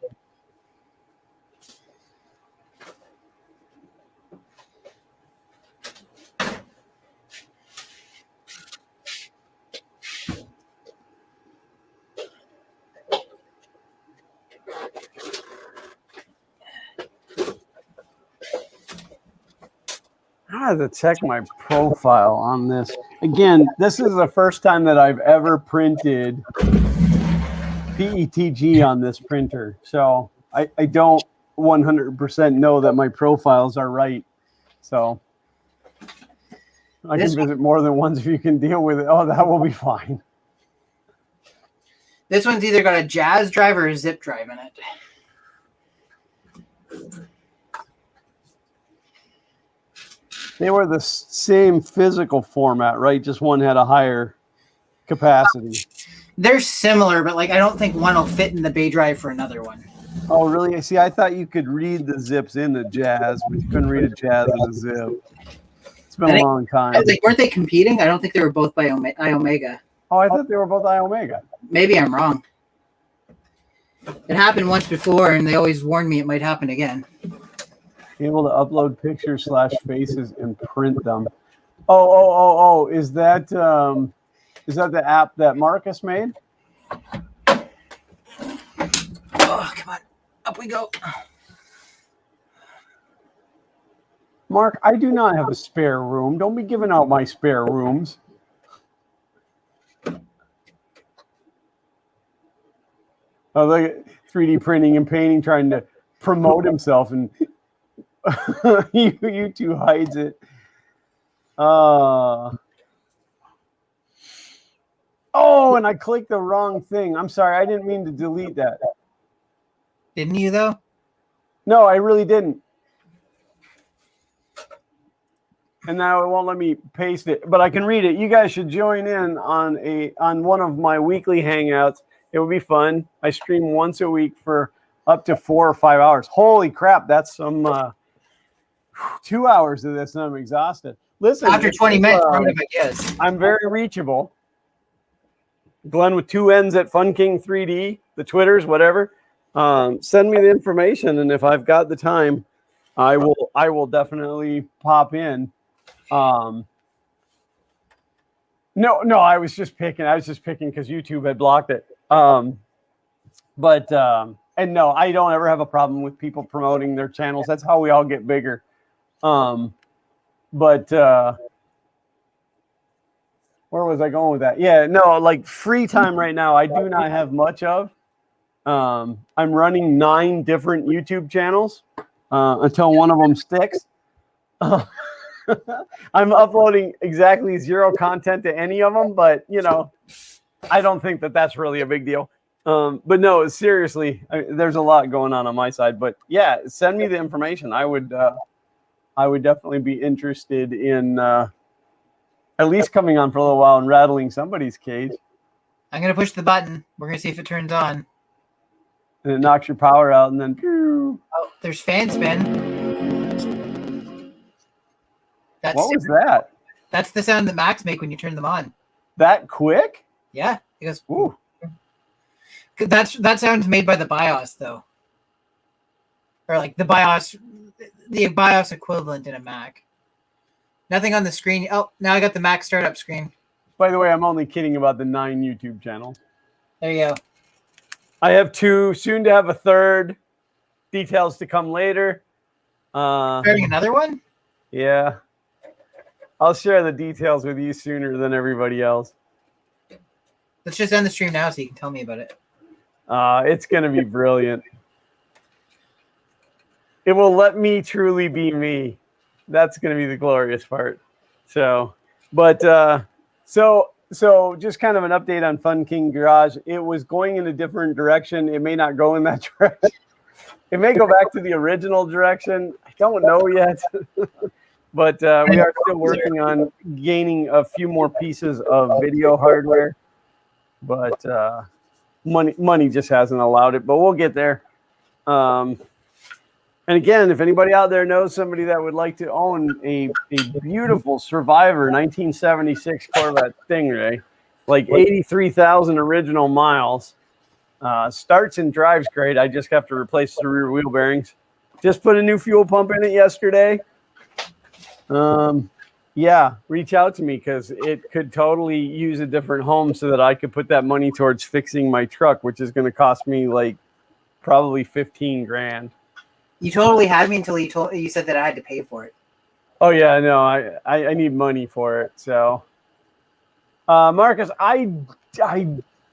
I have to check my profile on this. Again, this is the first time that I've ever printed PETG on this printer. So I don't 100% know that my profiles are right. So I can visit more than once if you can deal with it. Oh, that will be fine. This one's either got a jazz drive or a zip drive in it. They were the same physical format, right? Just one had a higher capacity. They're similar, but like I don't think one will fit in the bay drive for another one. Oh, really? See, I thought you could read the zips in the Jazz, but you couldn't read a Jazz in a zip. It's been a long time. Like, weren't they competing? I don't think they were both by iOmega. Oh, I thought they were both iOmega. Maybe I'm wrong. It happened once before, and they always warned me it might happen again. Able to upload pictures / faces and print them. Oh! Is that the app that Marcus made? Oh, come on, up we go. Mark, I do not have a spare room. Don't be giving out my spare rooms. Oh, look at 3D printing and painting, trying to promote himself, and YouTube hides it. Oh, and I clicked the wrong thing. I'm sorry. I didn't mean to delete that. Didn't you, though? No, I really didn't. And now it won't let me paste it, but I can read it. You guys should join in on one of my weekly hangouts. It would be fun. I stream once a week for up to 4 or 5 hours. Holy crap, that's some 2 hours of this, and I'm exhausted. Listen, after 20 minutes, I guess. I'm very reachable. Glenn with 2 N's at Fun King 3D, the Twitters, whatever. Send me the information, and if I've got the time, I will definitely pop in. No, I was just picking because YouTube had blocked it. And no, I don't ever have a problem with people promoting their channels. That's how we all get bigger. Where was I going with that? Yeah, no, like free time right now, I do not have much of. I'm running 9 different YouTube channels until one of them sticks. I'm uploading exactly 0 content to any of them, but I don't think that that's really a big deal. But no, seriously, there's a lot going on my side. But yeah, send me the information. I would definitely be interested in at least coming on for a little while and rattling somebody's cage. I'm gonna push the button. We're gonna see if it turns on. And it knocks your power out, and then. Pew. Oh, there's fan spin. What was that? That's the sound that Macs make when you turn them on. That quick? Yeah, it goes. Ooh. That sound's made by the BIOS though, or like the BIOS equivalent in a Mac. Nothing on the screen. Oh, now I got the Mac startup screen. By the way, I'm only kidding about the 9 YouTube channels. There you go. I have 2, soon to have a 3rd. Details to come later. Starting another one? Yeah. I'll share the details with you sooner than everybody else. Let's just end the stream now so you can tell me about it. It's going to be brilliant. It will let me truly be me. That's going to be the glorious part. So just kind of an update on Fun King Garage. It was going in a different direction. It may not go in that direction. It may go back to the original direction. I don't know yet. But we are still working on gaining a few more pieces of video hardware. But money just hasn't allowed it. But we'll get there. And again, if anybody out there knows somebody that would like to own a beautiful Survivor 1976 Corvette Stingray, like 83,000 original miles, starts and drives great. I just have to replace the rear wheel bearings. Just put a new fuel pump in it yesterday. Yeah, reach out to me because it could totally use a different home so that I could put that money towards fixing my truck, which is going to cost me like probably 15 grand. You totally had me until you said that I had to pay for it. Oh yeah, no, I need money for it. So, Marcus, I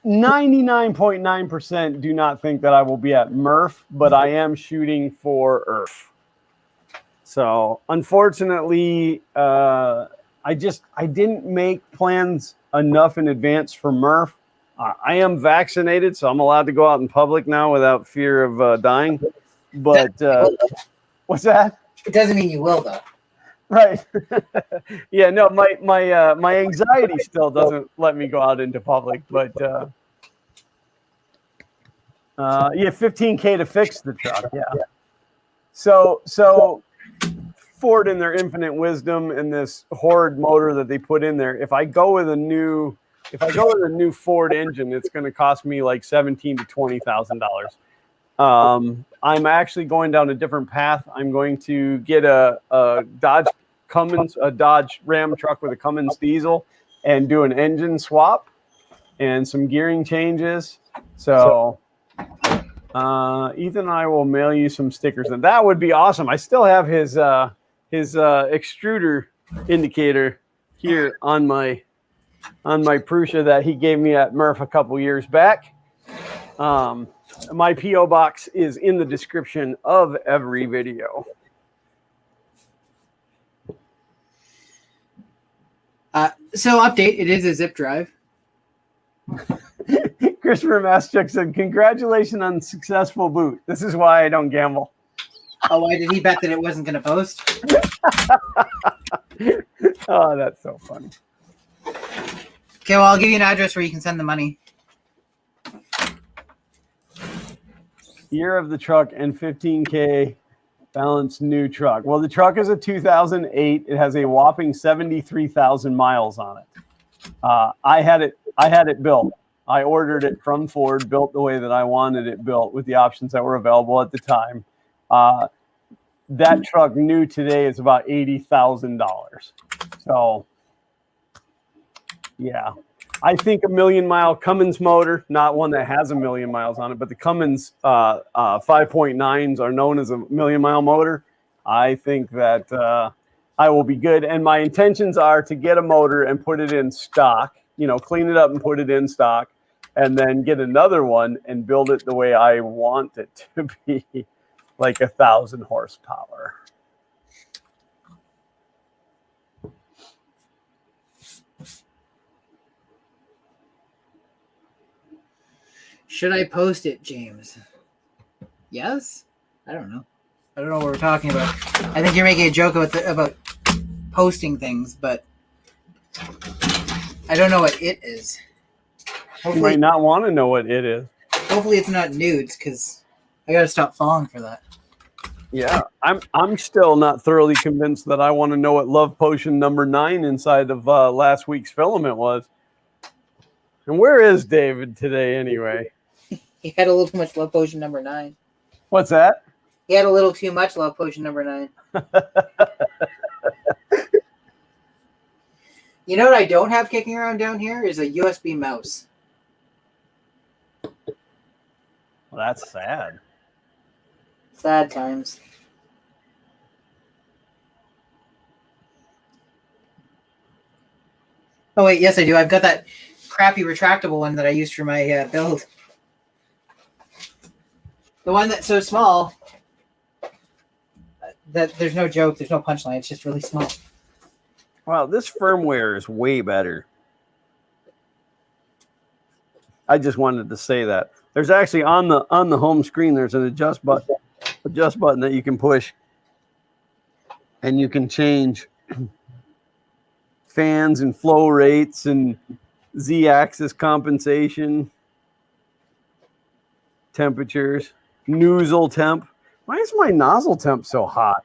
99.9% do not think that I will be at Murph, but I am shooting for Earth. So unfortunately, I didn't make plans enough in advance for Murph. I am vaccinated, so I'm allowed to go out in public now without fear of dying. But what's that? It doesn't mean you will, though. Right. Yeah, no, my anxiety still doesn't let me go out into public, but yeah, $15K to fix the truck. Yeah. So Ford, in their infinite wisdom and this horrid motor that they put in there, if I go with a new Ford engine, it's going to cost me like $17,000 to $20,000. I'm actually going down a different path. I'm going to get a Dodge Ram truck with a Cummins diesel and do an engine swap and some gearing changes. So Ethan and I will mail you some stickers, and that would be awesome. I still have his extruder indicator here on my Prusa that he gave me at Murph a couple years back. My P.O. box is in the description of every video. So update, it is a zip drive. Christopher Maschuk said, "Congratulations on successful boot. This is why I don't gamble." Oh, why did he bet that it wasn't going to post? Oh, that's so funny. Okay, well, I'll give you an address where you can send the money. Year of the truck and $15K balance new truck. Well, the truck is a 2008. It has a whopping 73,000 miles on it. I had it built. I ordered it from Ford, built the way that I wanted it built with the options that were available at the time. That truck new today is about $80,000. So, yeah. I think a 1,000,000-mile Cummins motor, not one that has 1,000,000 miles on it, but the Cummins 5.9s are known as a 1,000,000-mile motor. I think that I will be good. And my intentions are to get a motor and put it in stock, clean it up and put it in stock, and then get another one and build it the way I want it to be, like 1,000 horsepower. Should I post it, James? Yes? I don't know. I don't know what we're talking about. I think you're making a joke about posting things, but I don't know what it is. You might not want to know what it is. Hopefully it's not nudes, because I got to stop falling for that. Yeah, I'm still not thoroughly convinced that I want to know what Love Potion number 9 inside of last week's filament was. And where is David today anyway? He had a little too much Love Potion number 9. What's that? He had a little too much Love Potion number 9. You know what I don't have kicking around down here is a USB mouse. Well, that's sad. Sad times. Oh wait, yes I do. I've got that crappy retractable one that I used for my build. The one that's so small that there's no joke, there's no punchline. It's just really small. Wow, this firmware is way better. I just wanted to say that. There's actually on the home screen, there's an adjust button that you can push, and you can change fans and flow rates and Z-axis compensation, temperatures, nozzle temp. Why is my nozzle temp so hot?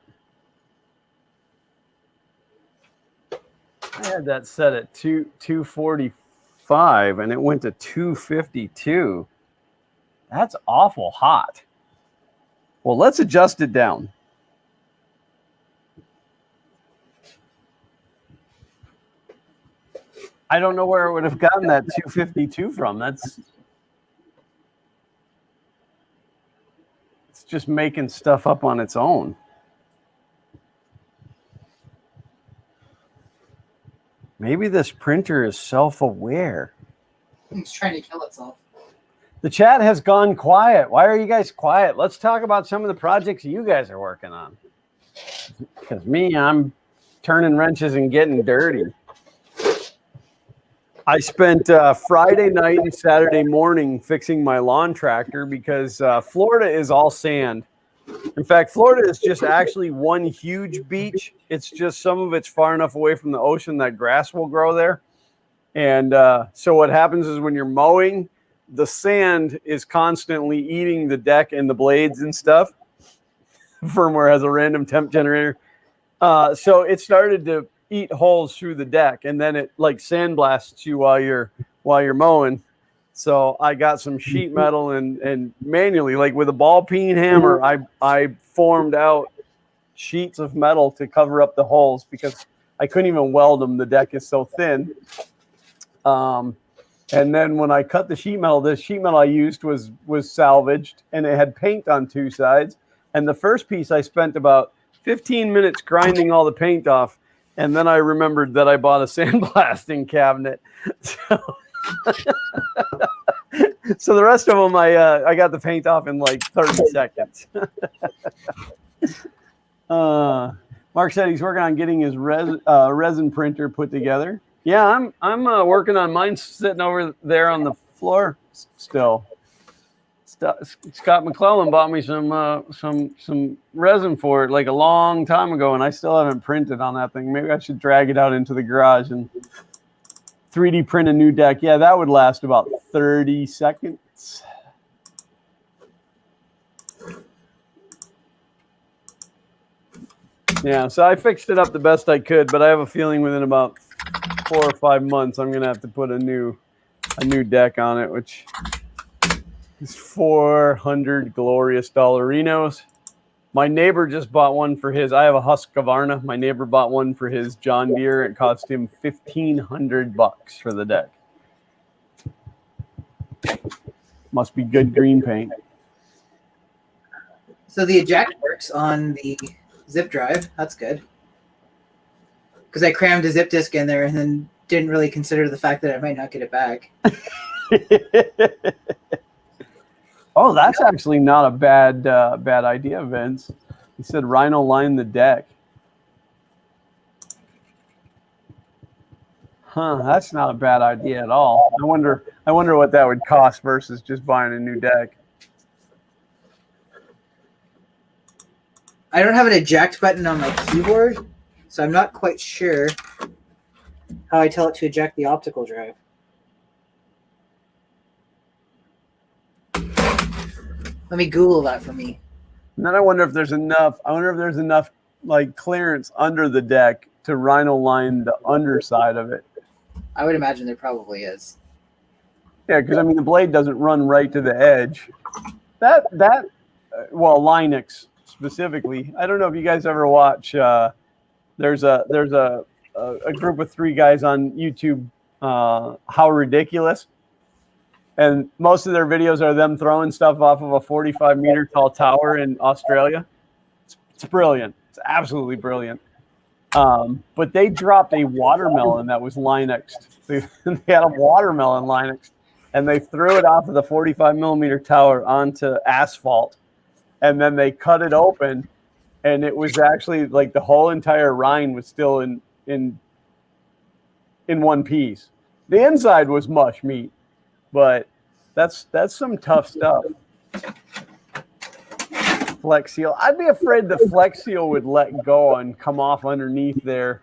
I had that set at 245 and it went to 252. That's awful hot. Well, let's adjust it down. I don't know where it would have gotten that 252 from. It's just making stuff up on its own. Maybe this printer is self-aware. It's trying to kill itself. The chat has gone quiet. Why are you guys quiet? Let's talk about some of the projects you guys are working on. Because me, I'm turning wrenches and getting dirty. I spent Friday night and Saturday morning fixing my lawn tractor because Florida is all sand. In fact, Florida is just actually one huge beach. It's just some of it's far enough away from the ocean that grass will grow there. And so what happens is when you're mowing, the sand is constantly eating the deck and the blades and stuff. Firmware has a random temp generator. So it started to eat holes through the deck, and then it like sandblasts you while you're mowing. So I got some sheet metal and manually, like with a ball peen hammer, I formed out sheets of metal to cover up the holes because I couldn't even weld them. The deck is so thin. And then when I cut the sheet metal I used was salvaged, and it had paint on two sides. And the first piece I spent about 15 minutes grinding all the paint off. And then I remembered that I bought a sandblasting cabinet. So the rest of them, I got the paint off in like 30 seconds. Mark said he's working on getting his resin printer put together. Yeah, I'm working on mine, sitting over there on the floor still. Scott McClellan bought me some resin for it like a long time ago, and I still haven't printed on that thing. Maybe I should drag it out into the garage and 3D print a new deck. Yeah, that would last about 30 seconds. Yeah, so I fixed it up the best I could, but I have a feeling within about 4 or 5 months I'm gonna have to put a new deck on it, which is 400 glorious dollarinos. My neighbor just bought one for his. I have a Husqvarna. My neighbor bought one for his John Deere. It cost him $1,500 for the deck. Must be good green paint. So the eject works on the zip drive. That's good. Because I crammed a zip disk in there and then didn't really consider the fact that I might not get it back. Oh, that's actually not a bad idea, Vince. He said Rhino line the deck. Huh, that's not a bad idea at all. I wonder what that would cost versus just buying a new deck. I don't have an eject button on my keyboard, so I'm not quite sure how I tell it to eject the optical drive. Let me Google that for me. And then I wonder if there's enough. Like clearance under the deck to Rhino line the underside of it. I would imagine there probably is. Yeah, because I mean the blade doesn't run right to the edge. Well, Linux specifically. I don't know if you guys ever watch. There's a group of 3 guys on YouTube. How Ridiculous. And most of their videos are them throwing stuff off of a 45-meter tall tower in Australia. It's brilliant. It's absolutely brilliant. But they dropped a watermelon that was Linuxed. They had a watermelon Linuxed, and they threw it off of the 45-millimeter tower onto asphalt. And then they cut it open, and it was actually like the whole entire rind was still in one piece. The inside was mush meat. But that's some tough stuff. Flex Seal. I'd be afraid the Flex Seal would let go and come off underneath there.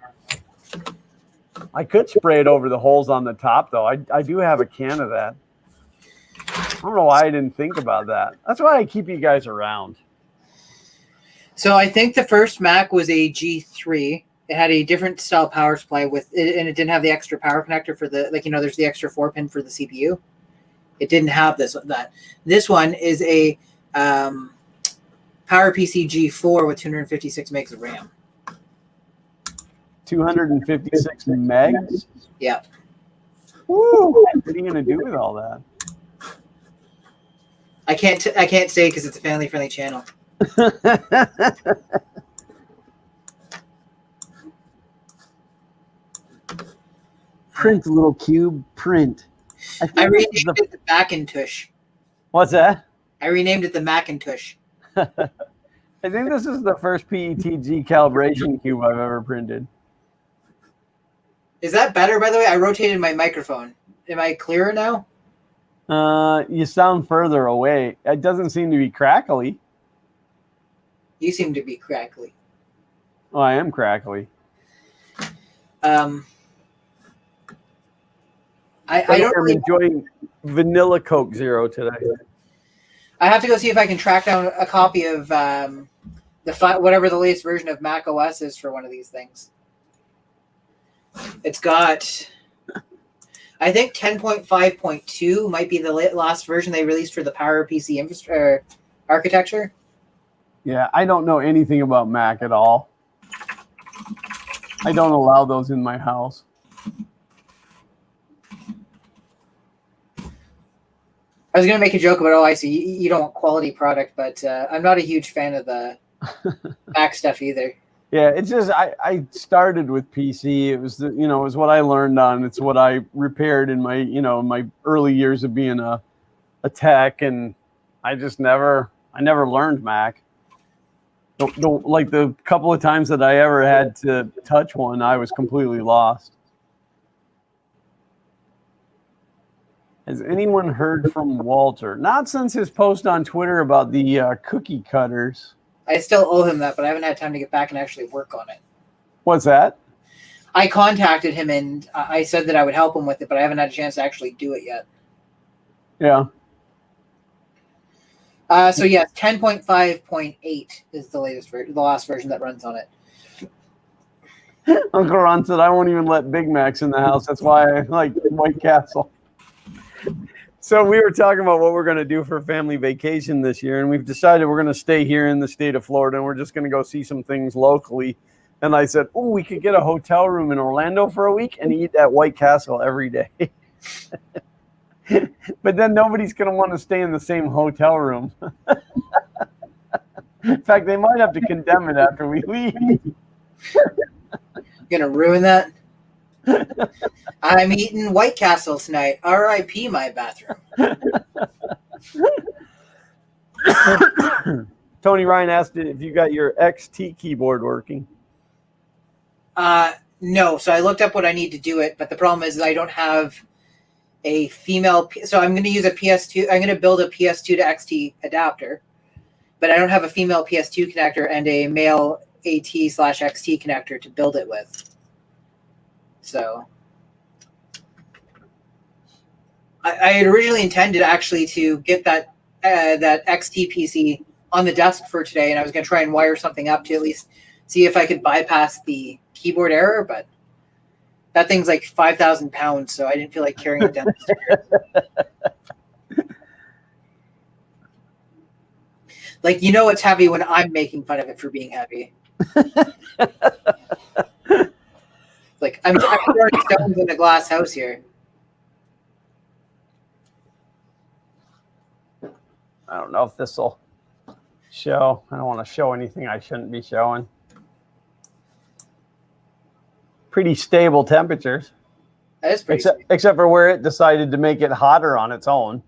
I could spray it over the holes on the top, though. I do have a can of that. I don't know why I didn't think about that. That's why I keep you guys around. So I think the first Mac was a G3. It had a different style power supply with it, and it didn't have the extra power connector for the, there's the extra 4-pin for the CPU. It didn't have that. This one is a PowerPC G4 with 256 megs of RAM. 256 megs? Yeah. Woo! What are you going to do with all that? I can't say because it's a family-friendly channel. Print, little cube, print. I renamed it the Macintosh. What's that? I renamed it the Macintosh. I think this is the first PETG calibration cube I've ever printed. Is that better, by the way? I rotated my microphone. Am I clearer now? You sound further away. It doesn't seem to be crackly. You seem to be crackly. Oh, I am crackly. I I'm don't really. enjoying vanilla Coke Zero today. I have to go see if I can track down a copy of whatever the latest version of Mac OS is for one of these things. It's got, I think 10.5.2 might be the last version they released for the PowerPC architecture. Yeah, I don't know anything about Mac at all. I don't allow those in my house. I was going to make a joke about, I see, you don't want quality product, but I'm not a huge fan of the Mac stuff either. Yeah, it's just I started with PC. It was it was what I learned on. It's what I repaired in my my early years of being a tech, and I never learned Mac. Don't like the couple of times that I ever had to touch one, I was completely lost. Has anyone heard from Walter? Not since his post on Twitter about the cookie cutters. I still owe him that, but I haven't had time to get back and actually work on it. What's that? I contacted him and I said that I would help him with it, but I haven't had a chance to actually do it yet. Yeah. So yes, 10.5.8 is the latest version, the last version that runs on it. Uncle Ron said I won't even let Big Macs in the house. That's why I like White Castle. So we were talking about what we're going to do for family vacation this year, and we've decided we're going to stay here in the state of Florida, and we're just going to go see some things locally. And I said, oh, we could get a hotel room in Orlando for a week and eat at White Castle every day. But then nobody's going to want to stay in the same hotel room. In fact, they might have to condemn it after we leave. Going to ruin that? I'm eating White Castle tonight. R.I.P. my bathroom. Tony Ryan asked if you got your XT keyboard working. No. So I looked up what I need to do it, but the problem is I don't have a female. So I'm going to use a PS2. I'm going to build a PS2 to XT adapter, but I don't have a female PS2 connector and a male AT/XT connector to build it with. So I had originally intended actually to get that XT PC on the desk for today, and I was going to try and wire something up to at least see if I could bypass the keyboard error, but that thing's like 5,000 pounds, so I didn't feel like carrying it down the stairs. Like, it's heavy when I'm making fun of it for being heavy. Like, I'm throwing stones in a glass house here. I don't know if this will show. I don't want to show anything I shouldn't be showing. Pretty stable temperatures. That is pretty stable. Except for where it decided to make it hotter on its own.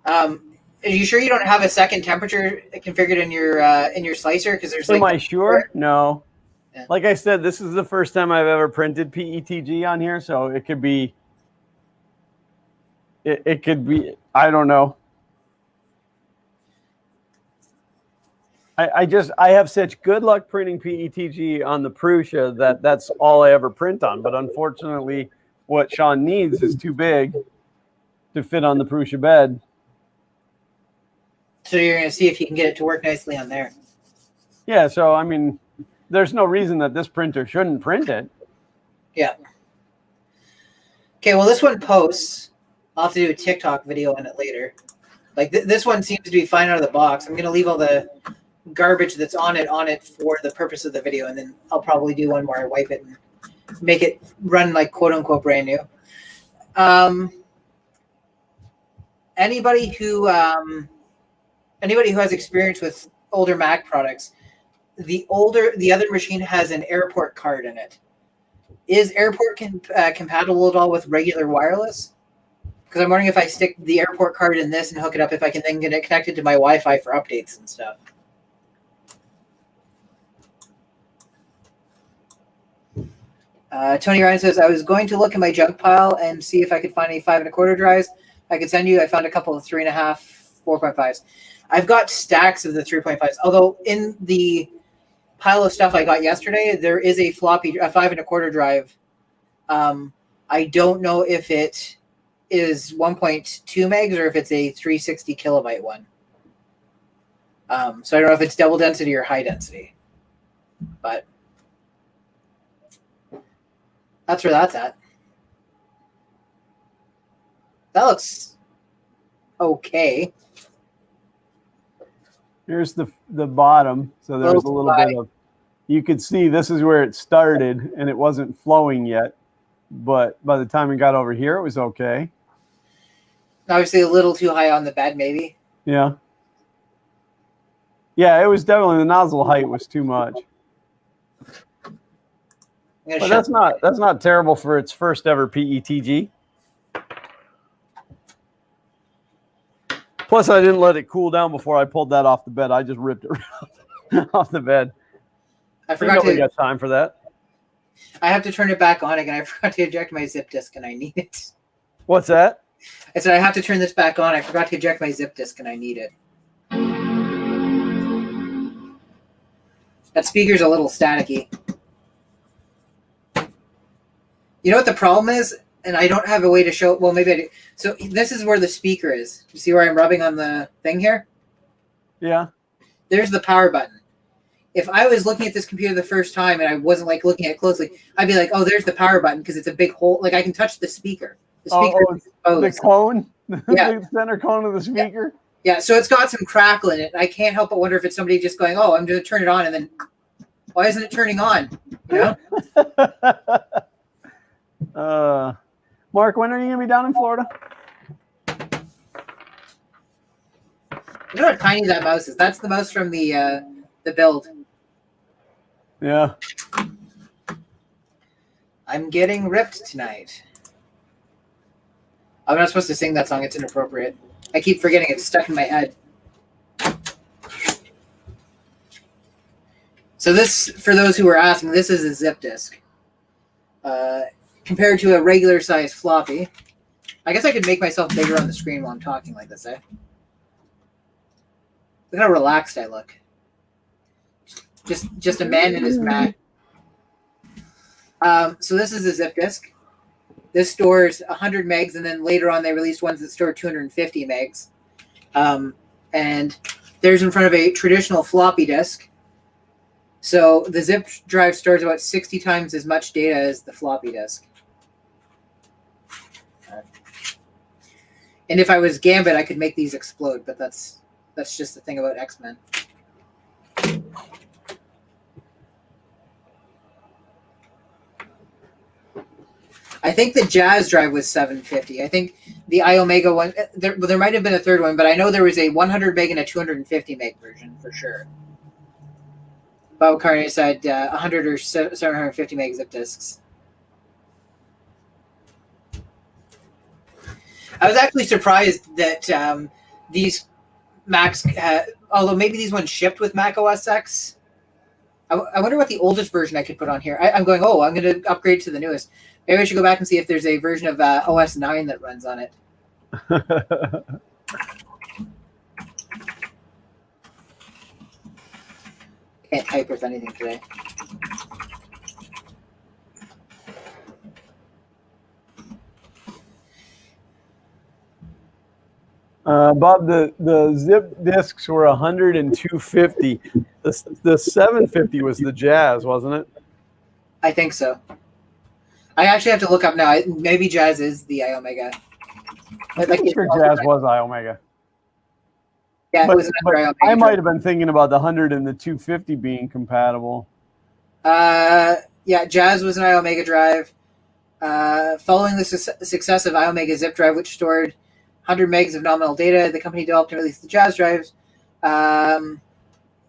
Are you sure you don't have a second temperature configured in your slicer? Because there's Am I sure? No. Yeah. Like I said, this is the first time I've ever printed PETG on here, so it could be. It could be. I don't know. I have such good luck printing PETG on the Prusa that that's all I ever print on. But unfortunately, what Sean needs is too big to fit on the Prusa bed. So you're going to see if you can get it to work nicely on there. Yeah, so I mean, there's no reason that this printer shouldn't print it. Yeah. Okay, well, this one posts. I'll have to do a TikTok video on it later. Like, this one seems to be fine out of the box. I'm going to leave all the garbage that's on it for the purpose of the video, and then I'll probably do one where I wipe it and make it run like quote-unquote brand new. Anybody who has experience with older Mac products, the other machine has an airport card in it. Is airport compatible at all with regular wireless? Because I'm wondering if I stick the airport card in this and hook it up, if I can then get it connected to my Wi-Fi for updates and stuff. Tony Ryan says, I was going to look in my junk pile and see if I could find any 5 1/4 drives I could send you. I found a couple of 3.5, 4.5s. I've got stacks of the 3.5s. Although in the pile of stuff I got yesterday, there is a floppy, a 5 1/4 drive. I don't know if it is 1.2 megs or if it's a 360 kilobyte one. So I don't know if it's double density or high density, but that's where that's at. That looks okay. Here's the bottom. So there's a little bit of, you could see this is where it started and it wasn't flowing yet. But by the time it got over here, it was okay. Obviously a little too high on the bed, maybe. Yeah. Yeah, it was definitely, the nozzle height was too much. But that's not terrible for its first ever PETG. Plus, I didn't let it cool down before I pulled that off the bed. I just ripped it off the bed. I forgot to got time for that. I have to turn it back on again. I forgot to eject my zip disk and I need it. What's that? I said I have to turn this back on. I forgot to eject my zip disk and I need it. That speaker's a little staticky. You know what the problem is? And I don't have a way to show. Well, maybe I do. So this is where the speaker is. You see where I'm rubbing on the thing here? Yeah. There's the power button. If I was looking at this computer the first time and I wasn't like looking at it closely, I'd be like, "Oh, there's the power button," because it's a big hole. Like I can touch the speaker. The speaker. The cone. Yeah. The center cone of the speaker. Yeah. So it's got some crackle in it. I can't help but wonder if it's somebody just going, "Oh, I'm going to turn it on," and then why isn't it turning on? You know. Mark, when are you going to be down in Florida? You know how tiny that mouse is? That's the mouse from the build. Yeah. I'm getting ripped tonight. I'm not supposed to sing that song. It's inappropriate. I keep forgetting it's stuck in my head. So this, for those who were asking, this is a zip disk. Compared to a regular size floppy. I guess I could make myself bigger on the screen while I'm talking like this, eh? Look how relaxed I look. Just a man in his Mac. So this is a zip disk. This stores 100 megs, and then later on they released ones that store 250 megs. And there's in front of a traditional floppy disk. So the zip drive stores about 60 times as much data as the floppy disk. And if I was Gambit, I could make these explode, but that's just the thing about X-Men. I think the Jazz drive was 750. I think the iOmega one, there might have been a third one, but I know there was a 100 meg and a 250 meg version for sure. Bob Carney said 100 or 750 meg zip disks. I was actually surprised that these Macs, although maybe these ones shipped with Mac OS X. I wonder what the oldest version I could put on here. I'm going to upgrade to the newest. Maybe I should go back and see if there's a version of OS 9 that runs on it. Can't type with anything today. Bob, the zip disks were 100 and 250. The 750 was the Jazz, wasn't it? I think so. I actually have to look up now. Maybe Jazz is the iOmega. I'm sure Jazz was iOmega. Yeah, it was another iOmega. I might have been thinking about the 100 and the 250 being compatible. Yeah, Jazz was an iOmega drive. Following the success of iOmega zip drive, which stored 100 megs of nominal data, the company developed and released the Jazz drives.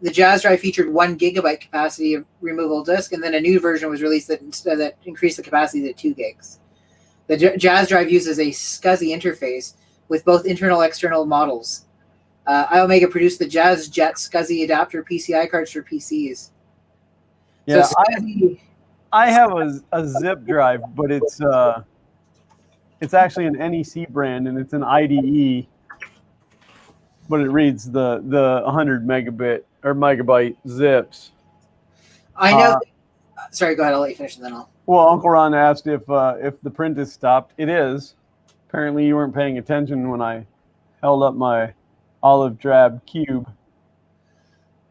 The Jazz drive featured 1 gigabyte capacity of removable disk, and then a new version was released that increased the capacity to 2 gigs. The Jazz drive uses a SCSI interface with both internal and external models. iOmega produced the Jazz Jet SCSI adapter PCI cards for PCs. Yeah, so I have a zip drive, but it's actually an NEC brand, and it's an IDE. but it reads the 100 megabit or megabyte zips. I know. Sorry, go ahead. I'll let you finish, and then I'll. Well, Uncle Ron asked if the print is stopped. It is. Apparently, you weren't paying attention when I held up my olive drab cube.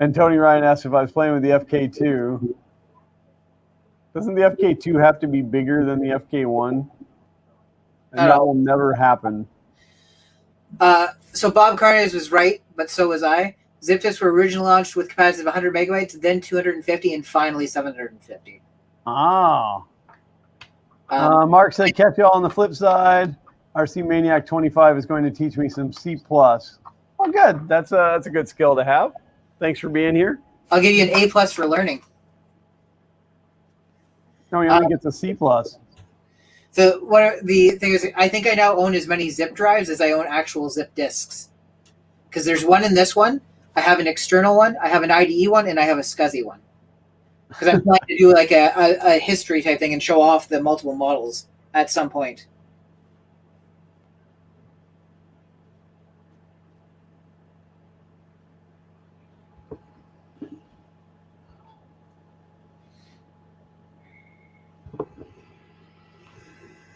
And Tony Ryan asked if I was playing with the FK2. Doesn't the FK2 have to be bigger than the FK1? And that will never happen. So Bob Carnes was right, but so was I. Zip disks were originally launched with capacity of 100 megabytes, then 250, and finally 750. Ah. Mark said, catch y'all on the flip side. RC Maniac 25 is going to teach me some C+. Oh, good. That's a good skill to have. Thanks for being here. I'll give you an A+ for learning. No, he only gets a C+. So what the thing is, I think I now own as many zip drives as I own actual zip disks. Because there's one in this one. I have an external one. I have an IDE one, and I have a SCSI one. Because I'm planning to do like a history type thing and show off the multiple models at some point.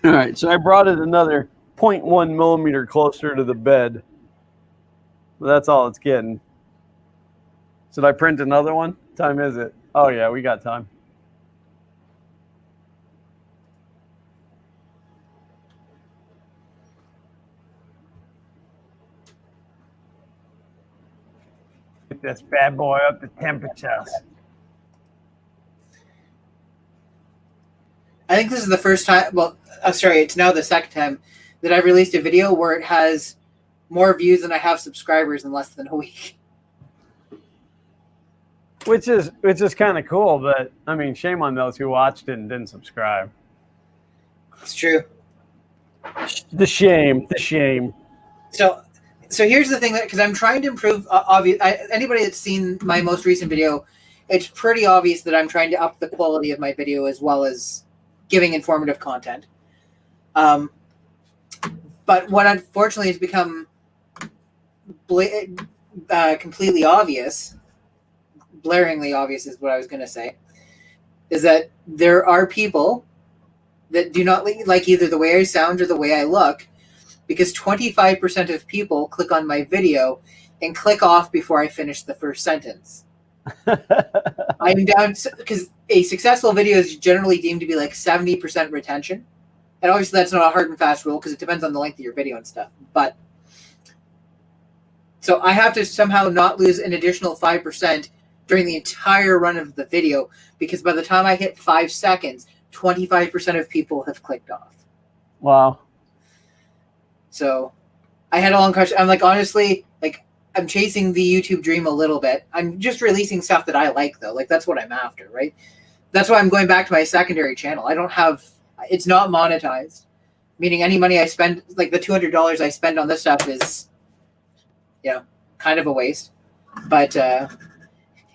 All right, so I brought it another 0.1 millimeter closer to the bed. But that's all it's getting. Should I print another one? What time is it? Oh, yeah, we got time. Get this bad boy up to temperatures. I think this is the first time, well, sorry, it's now the second time that I've released a video where it has more views than I have subscribers in less than a week. Which is kind of cool, but I mean, shame on those who watched it and didn't subscribe. It's true. The shame. So here's the thing, that because I'm trying to improve. Anybody that's seen my most recent video, it's pretty obvious that I'm trying to up the quality of my video as well as giving informative content. But what unfortunately has become completely obvious, blaringly obvious is what I was going to say, is that there are people that do not like either the way I sound or the way I look, because 25% of people click on my video and click off before I finish the first sentence. I'm down because a successful video is generally deemed to be like 70% retention. And obviously that's not a hard and fast rule because it depends on the length of your video and stuff. But so I have to somehow not lose an additional 5% during the entire run of the video, because by the time I hit 5 seconds, 25% of people have clicked off. Wow. So I had a long question. I'm like, honestly, like, I'm chasing the YouTube dream a little bit. I'm just releasing stuff that I like, though. Like, that's what I'm after, right? That's why I'm going back to my secondary channel. I don't have, it's not monetized, meaning any money I spend, like the $200 I spend on this stuff is, you know, kind of a waste. But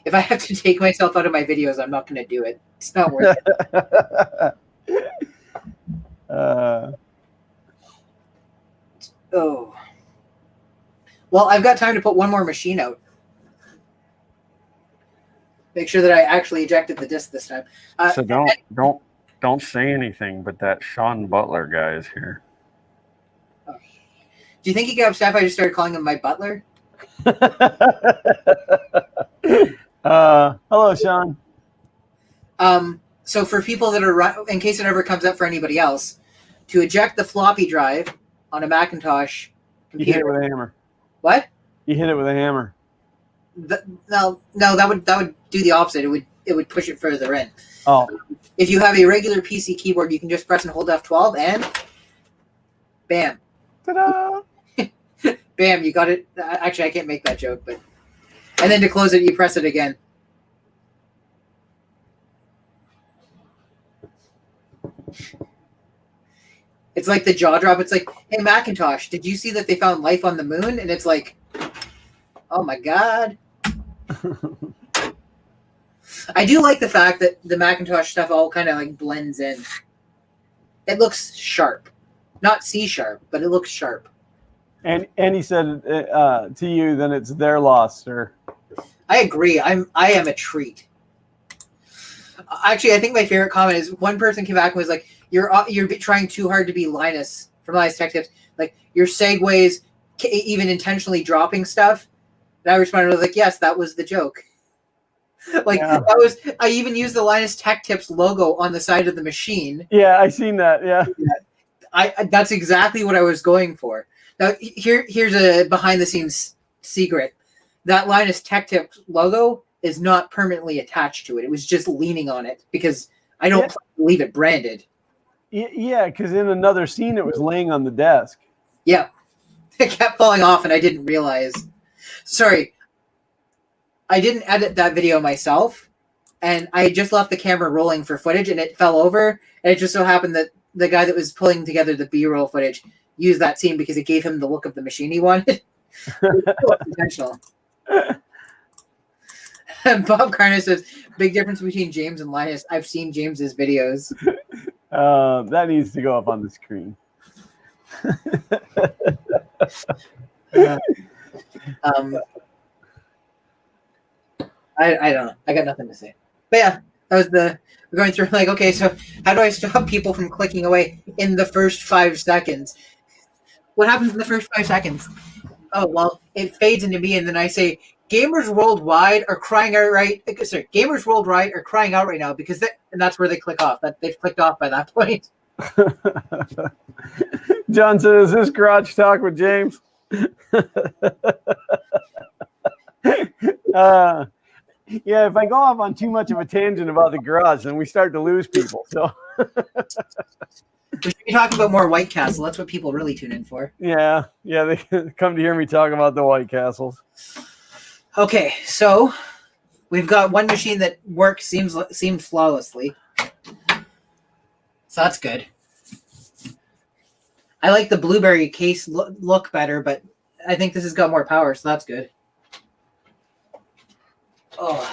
if I have to take myself out of my videos, I'm not going to do it. It's not worth it. Oh. Well, I've got time to put one more machine out. Make sure that I actually ejected the disc this time. So don't say anything, but that Sean Butler guy is here. Oh. Do you think he got upset if I just started calling him my butler? Hello, Sean. So for people that are, in case it ever comes up for anybody else, to eject the floppy drive on a Macintosh computer. You hit it with a hammer. What? You hit it with a hammer. No, that would do the opposite. It would push it further in. Oh. If you have a regular PC keyboard, you can just press and hold F12 and bam. Ta-da! Bam, you got it. Actually, I can't make that joke, but and then to close it, you press it again. It's like the jaw drop. It's like, hey, Macintosh, did you see that they found life on the moon? And it's like, oh my God. I do like the fact that the Macintosh stuff all kind of like blends in. It looks sharp. Not C sharp, but it looks sharp. And he said to you, then it's their loss, sir. I agree. I am a treat. Actually, I think my favorite comment is one person came back and was like, "You're trying too hard to be Linus from Linus Tech Tips. Like your segues, even intentionally dropping stuff." And I responded like, "Yes, that was the joke." Like that was. I even used the Linus Tech Tips logo on the side of the machine. Yeah, I seen that. Yeah. That's exactly what I was going for. Now here's a behind the scenes secret. That Linus Tech Tips logo is not permanently attached to it. It was just leaning on it because I don't leave it branded. Yeah, because in another scene it was laying on the desk. Yeah. It kept falling off and I didn't realize. Sorry. I didn't edit that video myself and I had just left the camera rolling for footage and it fell over. And it just so happened that the guy that was pulling together the B-roll footage used that scene because it gave him the look of the machine he wanted. It was intentional. And Bob Carter says, big difference between James and Linus. I've seen James's videos. That needs to go up on the screen. I don't know. I got nothing to say. But yeah, that was we're going through like, okay, so how do I stop people from clicking away in the first 5 seconds? What happens in the first 5 seconds? Oh, well, it fades into me, and then I say, gamers worldwide are crying out gamers worldwide are crying out right now because and that's where they click off. That they've clicked off by that point. John says, "Is this Garage Talk with James?" Yeah, if I go off on too much of a tangent about the garage, then we start to lose people. So we should be talking about more White Castle. That's what people really tune in for. Yeah, they come to hear me talk about the White Castles. Okay, so we've got one machine that works seems flawlessly. So that's good. I like the blueberry case look better, but I think this has got more power, so that's good. Oh,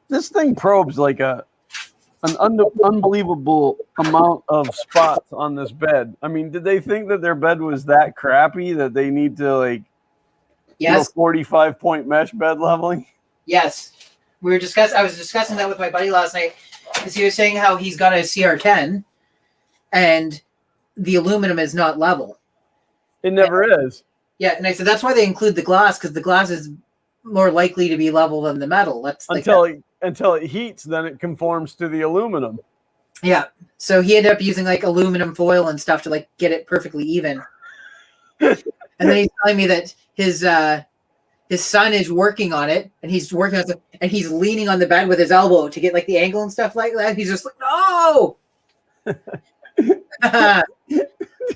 this thing probes like an unbelievable amount of spots on this bed. I mean, did they think that their bed was that crappy that they need to like? Yes. 45-point mesh bed leveling. Yes. I was discussing that with my buddy last night because he was saying how he's got a CR10 and the aluminum is not level. It never is. Yeah, and I said that's why they include the glass because the glass is more likely to be level than the metal. That's until it heats, then it conforms to the aluminum. Yeah. So he ended up using like aluminum foil and stuff to like get it perfectly even. And then he's telling me that his son is working on it, and he's working on it, and he's leaning on the bed with his elbow to get like the angle and stuff like that. He's just like, no.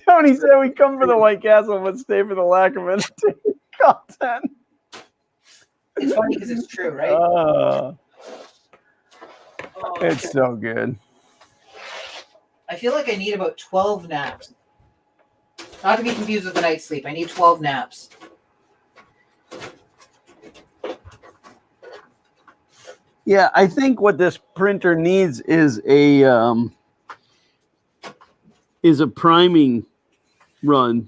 Tony said we come for the White Castle, but stay for the lack of entertainment content. It's funny because it's true, right? It's so good. I feel like I need about 12 naps. Not to be confused with the night's sleep. I need 12 naps. Yeah, I think what this printer needs is a priming run.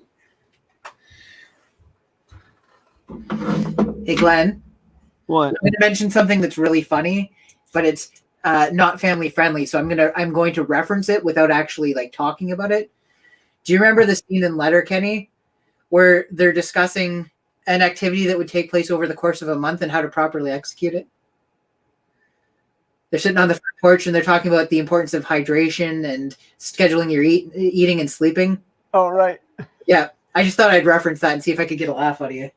Hey, Glenn. What? I'm going to mention something that's really funny, but it's not family friendly. So I'm going to reference it without actually like talking about it. Do you remember the scene in Letterkenny where they're discussing an activity that would take place over the course of a month and how to properly execute it? They're sitting on the front porch and they're talking about the importance of hydration and scheduling your eating and sleeping. Oh, right. Yeah. I just thought I'd reference that and see if I could get a laugh out of you.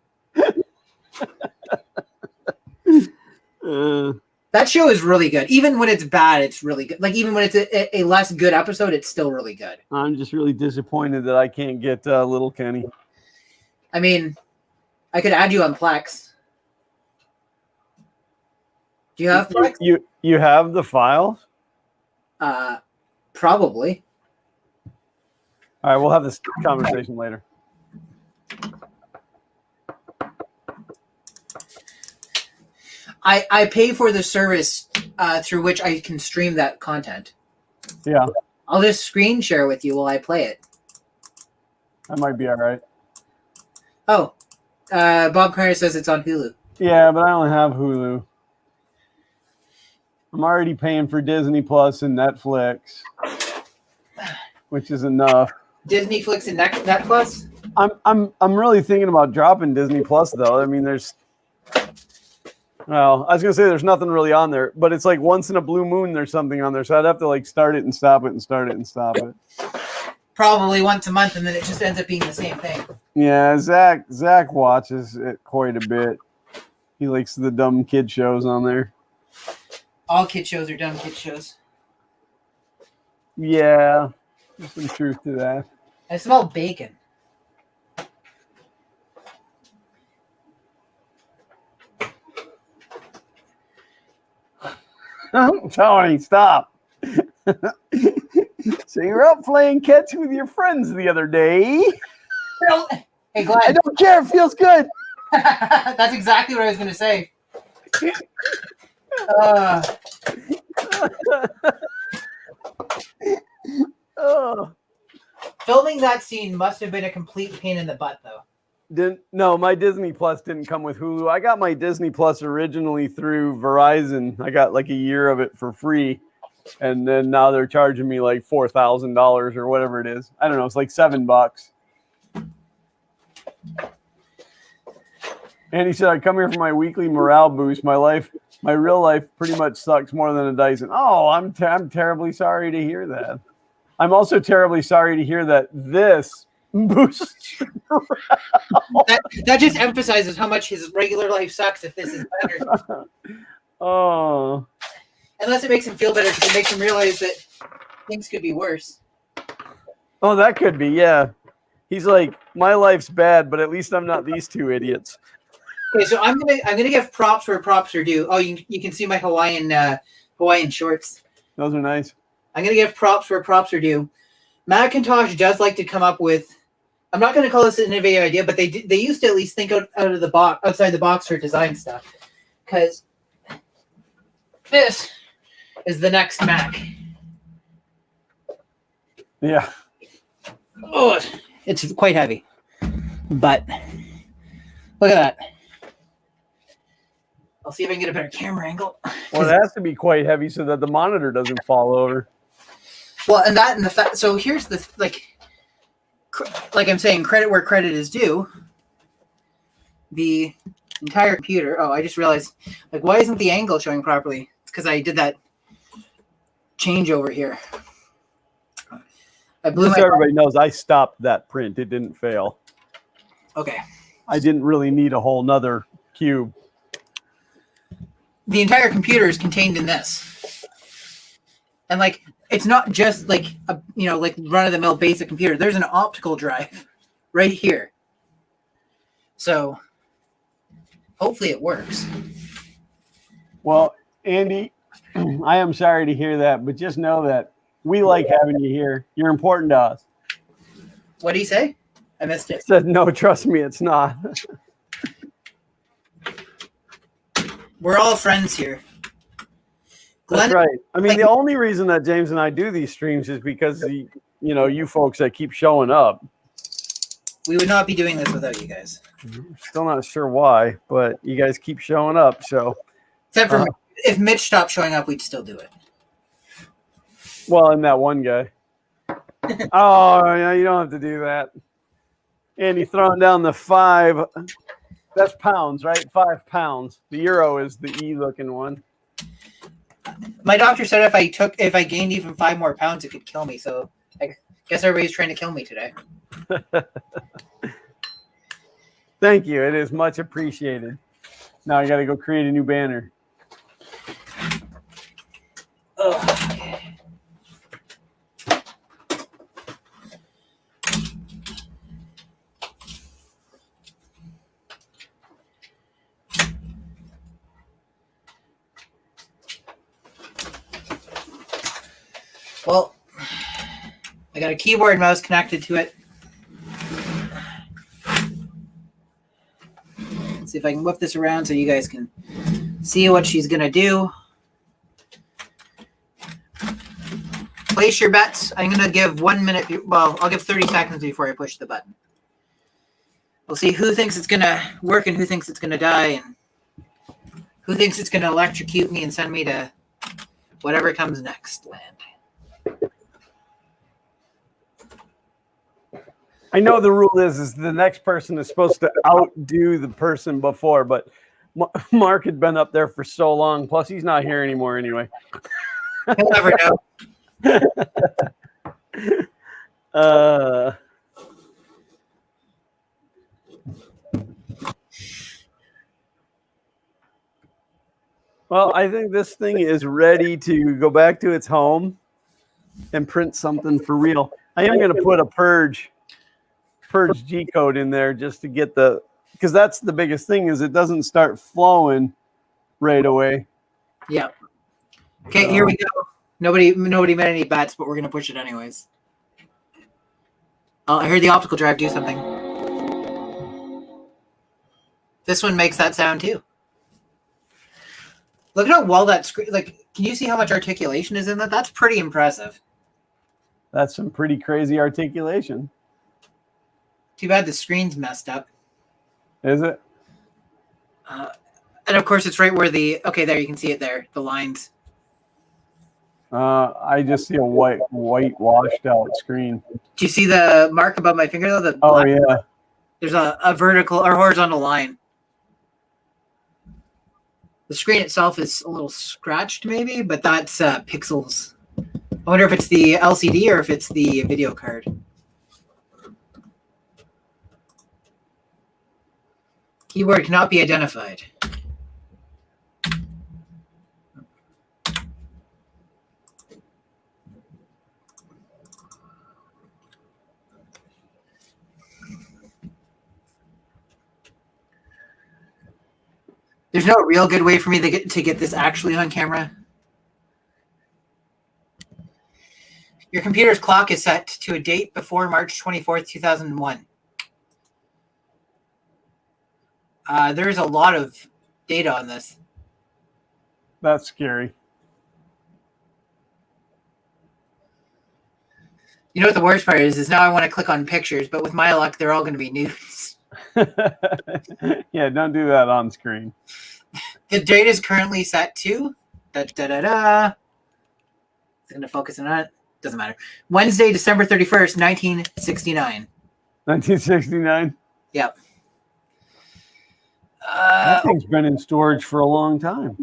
That show is really good. Even when it's bad, it's really good. Like, even when it's a less good episode, it's still really good. I'm just really disappointed that I can't get Little Kenny. I mean, I could add you on Plex. Do you have Plex? You have the files? Probably. All right, we'll have this conversation later. I pay for the service through which I can stream that content. Yeah. I'll just screen share with you while I play it. That might be all right. Oh, Bob Carter says it's on Hulu. Yeah, but I only have Hulu. I'm already paying for Disney Plus and Netflix, which is enough. Disney Flix and Net Plus? I'm really thinking about dropping Disney Plus though. I mean, I was gonna say there's nothing really on there, but it's like once in a blue moon there's something on there, so I'd have to like start it and stop it and start it and stop it. Probably once a month, and then it just ends up being the same thing. Yeah, Zach watches it quite a bit. He likes the dumb kid shows on there. All kid shows are dumb kid shows. Yeah, there's some truth to that. I smell bacon. Tony, stop. So you're out playing catch with your friends the other day. Hey, Glenn. I don't care. It feels good. That's exactly what I was going to say. Filming that scene must have been a complete pain in the butt, though. No, my Disney Plus didn't come with Hulu. I got my Disney Plus originally through Verizon. I got like a year of it for free. And then now they're charging me like $4,000 or whatever it is. I don't know. It's like $7. And he said, I come here for my weekly morale boost. My real life pretty much sucks more than a Dyson. Oh, I'm terribly sorry to hear that. I'm also terribly sorry to hear that this boosts your morale. That just emphasizes how much his regular life sucks if this is better. Oh. Unless it makes him feel better because it makes him realize that things could be worse. Oh, that could be, yeah. He's like, my life's bad, but at least I'm not these two idiots. Okay, so I'm gonna give props where props are due. Oh, you can see my Hawaiian shorts. Those are nice. I'm gonna give props where props are due. Macintosh does like to come up with. I'm not gonna call this an innovative idea, but they used to at least think outside the box for design stuff. Because this is the next Mac. Yeah. Oh, it's quite heavy, but look at that. I'll see if I can get a better camera angle. Well, it has to be quite heavy so that the monitor doesn't fall over. Well, and the fact. So here's the like I'm saying, credit where credit is due. The entire computer. Oh, I just realized. Like, why isn't the angle showing properly? It's because I did that change over here. I blew. Just so everybody knows, I stopped that print. It didn't fail. Okay. I didn't really need a whole nother cube. The entire computer is contained in this, and like it's not just like a like run of the mill basic computer. There's an optical drive right here, so hopefully it works. Well, Andy, I am sorry to hear that, but just know that we like having you here. You're important to us. What did he say? I missed it. He said, no, trust me, it's not. We're all friends here. That's right. I mean, the only reason that James and I do these streams is because you folks that keep showing up. We would not be doing this without you guys. Still not sure why, but you guys keep showing up. So, except for if Mitch stopped showing up, we'd still do it. Well, and that one guy. Oh, yeah, you don't have to do that. Andy throwing down the 5. That's pounds, right? 5 pounds. The euro is the E-looking one. My doctor said if I gained even 5 more pounds, it could kill me. So I guess everybody's trying to kill me today. Thank you. It is much appreciated. Now I got to go create a new banner. Okay. Well, I got a keyboard and mouse connected to it. Let's see if I can whip this around so you guys can see what she's going to do. place your bets. I'm going to give 1 minute. Well, I'll give 30 seconds before I push the button. We'll see who thinks it's going to work and who thinks it's going to die and who thinks it's going to electrocute me and send me to whatever comes next land. I know the rule is the next person is supposed to outdo the person before, but Mark had been up there for so long. Plus, he's not here anymore anyway. You'll never know. Well, I think this thing is ready to go back to its home and print something for real. I am going to put a purge G code in there just to get because that's the biggest thing is it doesn't start flowing right away. Yeah. Okay, here we go. Nobody made any bets, but we're going to push it anyways. Oh, I heard the optical drive do something. This one makes that sound too. Look at how well that screen, can you see how much articulation is in that? That's pretty impressive. That's some pretty crazy articulation. Too bad the screen's messed up. Is it? And of course it's right where okay, there you can see it there, the lines. I just see a white washed out screen. Do you see the mark above my finger though? Oh yeah. There's a vertical or horizontal line. The screen itself is a little scratched maybe, but that's pixels. I wonder if it's the LCD or if it's the video card. Keyboard cannot be identified. There's no real good way for me to get this actually on camera. Your computer's clock is set to a date before March 24th, 2001. There's a lot of data on this. That's scary. You know what the worst part is now I want to click on pictures, but with my luck, they're all going to be nudes. Yeah, don't do that on screen. The date is currently set to It's going to focus on that. Doesn't matter. Wednesday, December 31st, 1969. 1969? Yep. That thing's been in storage for a long time.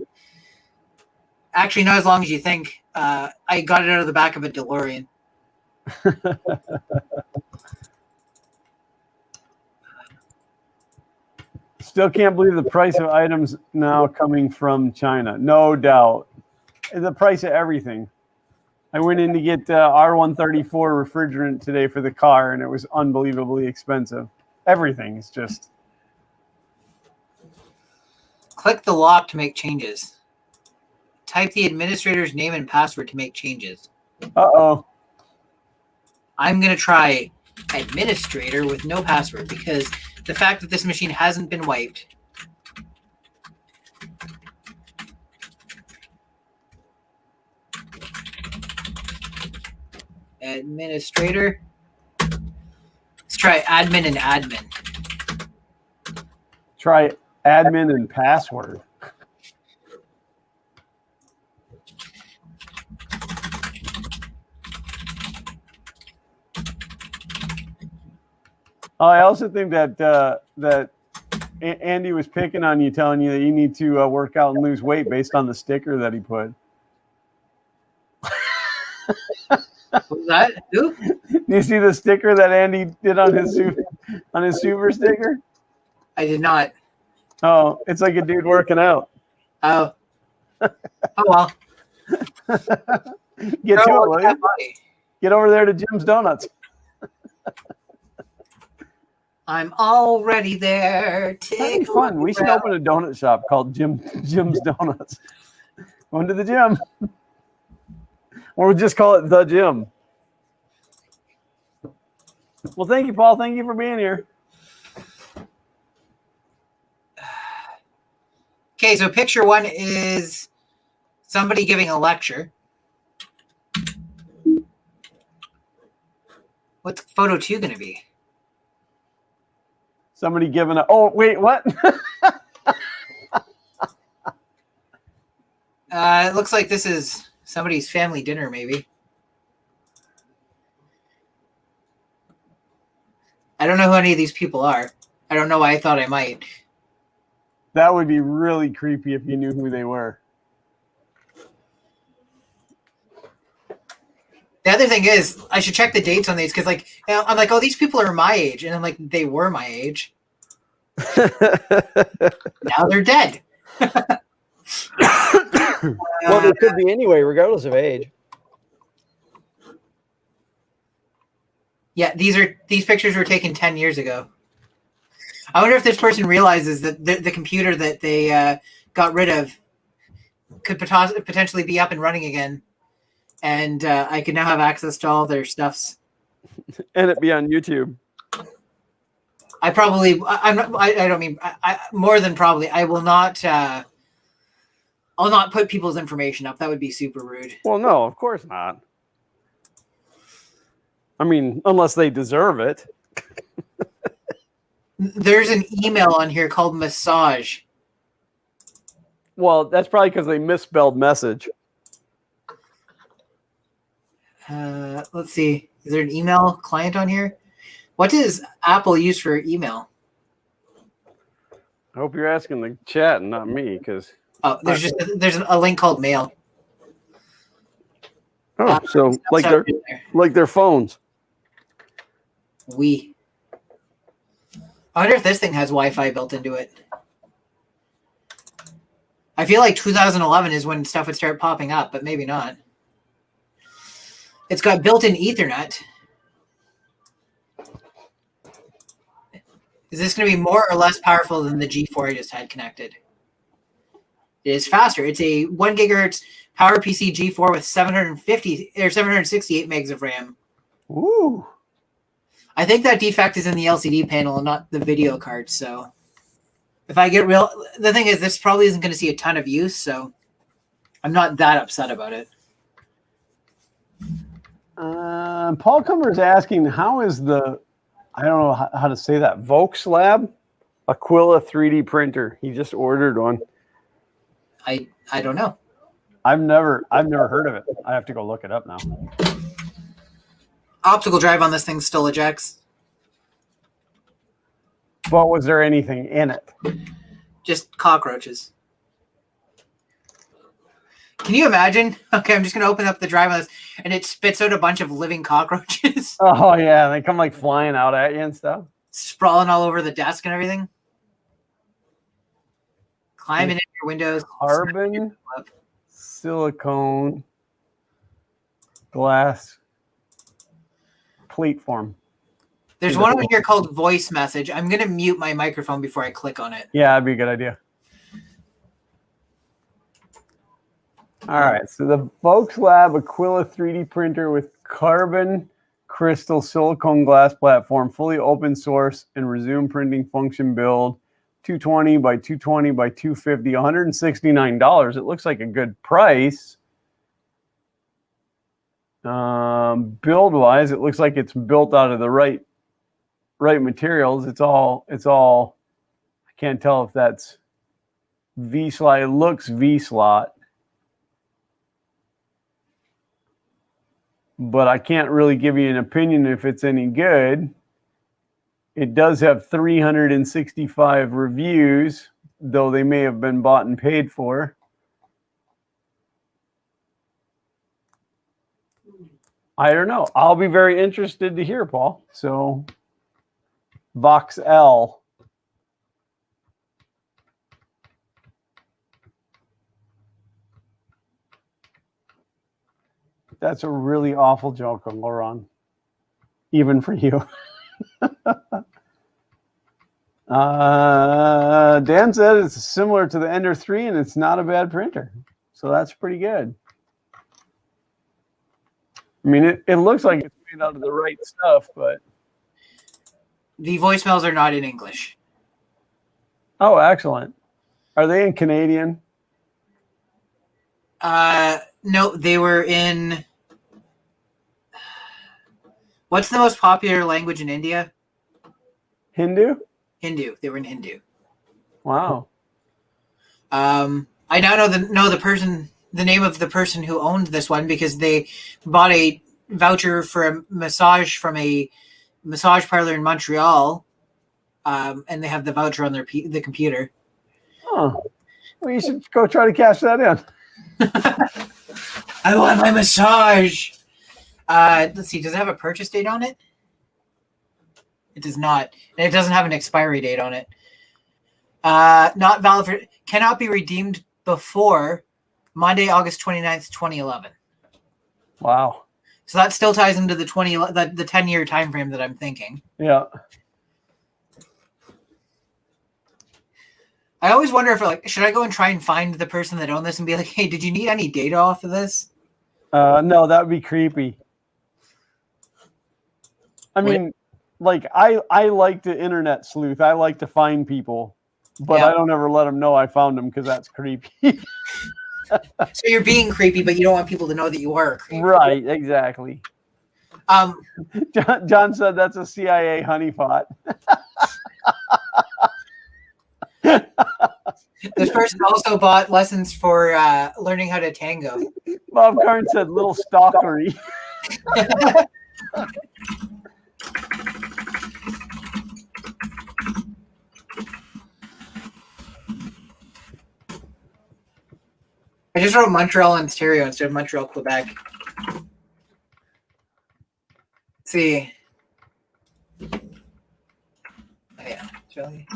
Actually, not as long as you think. I got it out of the back of a DeLorean. Still can't believe the price of items now coming from China. No doubt. The price of everything. I went in to get R134 refrigerant today for the car, and it was unbelievably expensive. Everything is just... Click the lock to make changes. Type the administrator's name and password to make changes. Uh-oh. I'm going to try administrator with no password because the fact that this machine hasn't been wiped. Administrator. Let's try admin and admin. Try admin and password. I also think that Andy was picking on you, telling you that you need to work out and lose weight based on the sticker that he put. What was that? Who? Do you see the sticker that Andy did on his super sticker? I did not. Oh, it's like a dude working out. Oh. Oh well. Get to it, will you? Get over there to Jim's Donuts. I'm already there. That'd be fun. We should open a donut shop called Jim's Donuts. Going to the gym. Or we'll just call it The Gym. Well, thank you, Paul. Thank you for being here. Okay, so picture one is somebody giving a lecture. What's photo 2 going to be? Somebody giving a. Oh wait, what? It looks like this is somebody's family dinner, maybe. I don't know who any of these people are. I don't know why I thought I might. That would be really creepy if you knew who they were. The other thing is, I should check the dates on these because, like, I'm like, oh, these people are my age, and I'm like, they were my age. Now they're dead. Well, they could be anyway, regardless of age. Yeah, these pictures were taken 10 years ago. I wonder if this person realizes that the computer that they got rid of could potentially be up and running again, and I could now have access to all their stuffs. And it be on YouTube. I probably, I'm not, I don't mean, more than probably, I will not, I'll not put people's information up. That would be super rude. Well, no, of course not. I mean, unless they deserve it. There's an email on here called massage. Well, that's probably because they misspelled message. Let's see. Is there an email client on here? What does Apple use for email? I hope you're asking the chat and not me, because. Oh, there's a link called mail. Oh, so like their phones. I wonder if this thing has Wi-Fi built into it. I feel like 2011 is when stuff would start popping up, but maybe not. It's got built-in Ethernet. Is this going to be more or less powerful than the G4 I just had connected? It is faster. It's a 1 gigahertz PowerPC G4 with 750 or 768 megs of RAM. Ooh. I think that defect is in the LCD panel and not the video card. So if I get real, the thing is, this probably isn't going to see a ton of use. So I'm not that upset about it. Paul Cumber is asking, how is the, I don't know how to say that, Volkslab Aquila 3D printer? He just ordered one. I don't know. I've never heard of it. I have to go look it up now. Optical drive on this thing still ejects. But was there anything in it? Just cockroaches. Can you imagine? Okay, I'm just going to open up the drive on this, and it spits out a bunch of living cockroaches. Oh, yeah. They come like flying out at you and stuff. Sprawling all over the desk and everything. Climbing in your windows. Carbon, silicone, glass, plate form. There's one over here called voice message. I'm going to mute my microphone before I click on it. Yeah, that'd be a good idea. All right, so the Volkslab Aquila 3D printer with carbon crystal silicone glass platform, fully open source and resume printing function build, 220 by 220 by 250, $169. It looks like a good price. Build-wise, it looks like it's built out of the right materials. It's all. I can't tell if that's V-slot. It looks V-slot, but I can't really give you an opinion if it's any good. It does have 365 reviews, though they may have been bought and paid for. I don't know. I'll be very interested to hear, Paul. So, VoxL. That's a really awful joke, Laurent. Even for you. Dan said it's similar to the Ender 3 and it's not a bad printer. So that's pretty good. I mean, it looks like it's made out of the right stuff, but... The voicemails are not in English. Oh, excellent. Are they in Canadian? No, they were in... What's the most popular language in India? Hindu? Hindu. They were in Hindu. Wow. I now know the name of the person who owned this one because they bought a voucher for a massage from a massage parlor in Montreal, and they have the voucher on the computer. Oh, well, you should go try to cash that in. I want my massage. Let's see. Does it have a purchase date on it? It does not, and it doesn't have an expiry date on it. Not valid for. Cannot be redeemed before Monday, August 29th, 2011. Wow. So that still ties into the 10-year time frame that I'm thinking. Yeah. I always wonder if should I go and try and find the person that owned this and be like, hey, did you need any data off of this? No, that would be creepy. I mean, I like to internet sleuth. I like to find people, but I don't ever let them know I found them because that's creepy. So you're being creepy, but you don't want people to know that you are creepy. Right, exactly. John said that's a CIA honeypot. This person also bought lessons for learning how to tango. Bob Karn said little stalkery. I just wrote Montreal, Ontario instead of Montreal, Quebec. Let's see. Oh, yeah, it's really.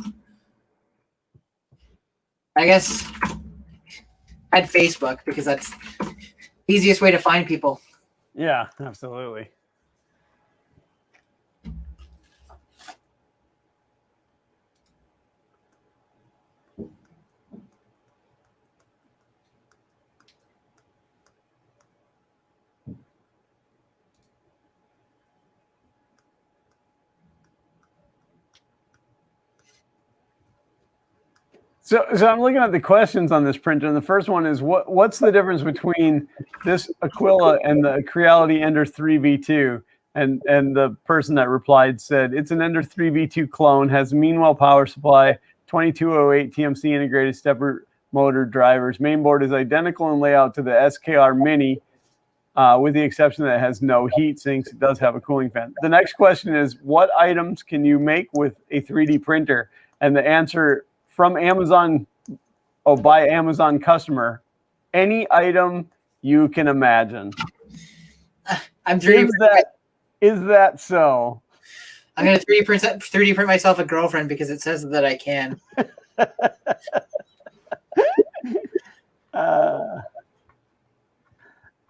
I guess add Facebook because that's the easiest way to find people. Yeah, absolutely. So I'm looking at the questions on this printer, and the first one is what's the difference between this Aquila and the Creality Ender 3 V2? And the person that replied said it's an Ender 3 V2 clone, has Meanwell power supply, 2208 TMC integrated stepper motor drivers. Mainboard is identical in layout to the SKR Mini, with the exception that it has no heat sinks. It does have a cooling fan. The next question is, what items can you make with a 3D printer? And the answer from Amazon, by Amazon customer, any item you can imagine. I'm 3D is that so? I'm gonna 3D print myself a girlfriend because it says that I can.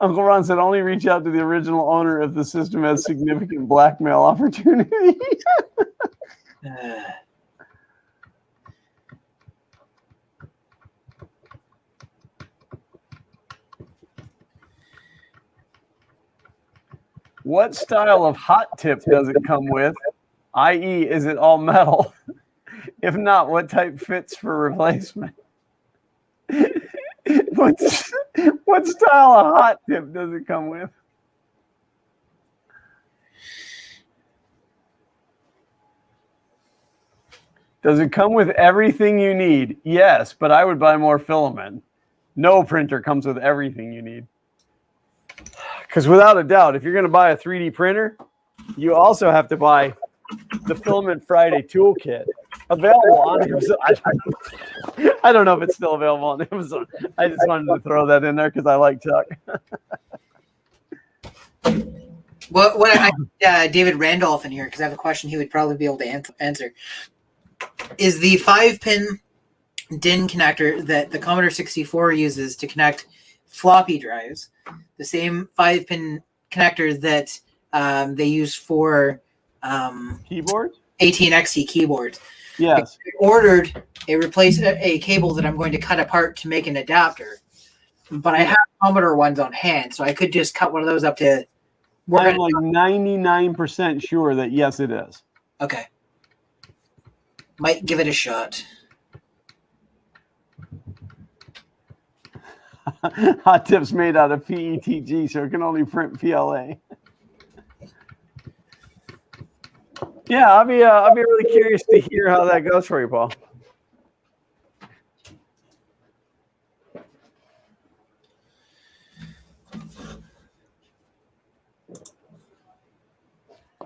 Uncle Ron said only reach out to the original owner if the system has significant blackmail opportunity. What style of hot tip does it come with? i.e., is it all metal? If not, what type fits for replacement? What style of hot tip does it come with? Does it come with everything you need? Yes, but I would buy more filament. No printer comes with everything you need. Because without a doubt, if you're going to buy a 3D printer, you also have to buy the Filament Friday toolkit, available on Amazon. I don't know if it's still available on Amazon. I just wanted to throw that in there because I like Chuck. What I David Randolph in here because I have a question he would probably be able to answer. Is the 5-pin DIN connector that the Commodore 64 uses to connect floppy drives the same 5-pin connector that they use for keyboards? AT and XT keyboards? Yes. I ordered a cable that I'm going to cut apart to make an adapter, but I have Commodore ones on hand, so I could just cut one of those up to. I'm like 99% sure that yes, it is. Okay. Might give it a shot. Hot tip's made out of PETG, so it can only print PLA. Yeah, I'll be really curious to hear how that goes for you, Paul.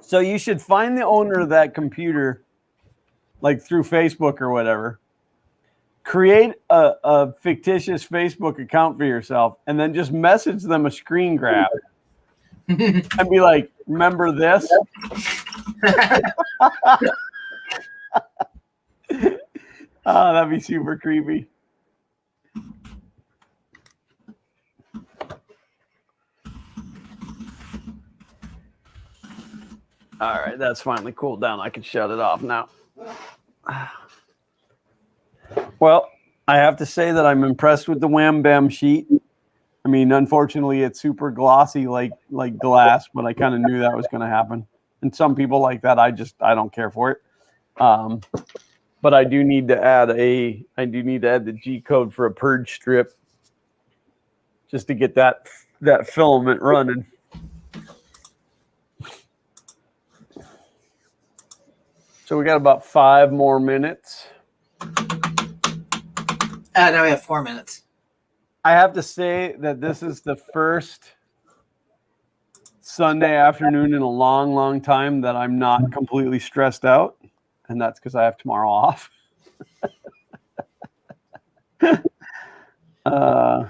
So you should find the owner of that computer, like through Facebook or whatever. Create a fictitious Facebook account for yourself, and then just message them a screen grab and be like, "Remember this?" Oh, that'd be super creepy. All right, that's finally cooled down. I can shut it off now. Well, I have to say that I'm impressed with the Wham Bam sheet. I mean, unfortunately, it's super glossy like glass, but I kind of knew that was going to happen. And some people like that. I don't care for it. But I do need to add the G code for a purge strip just to get that filament running. So we got about 5 more minutes. Now we have 4 minutes. I have to say that this is the first Sunday afternoon in a long, long time that I'm not completely stressed out. And that's because I have tomorrow off. I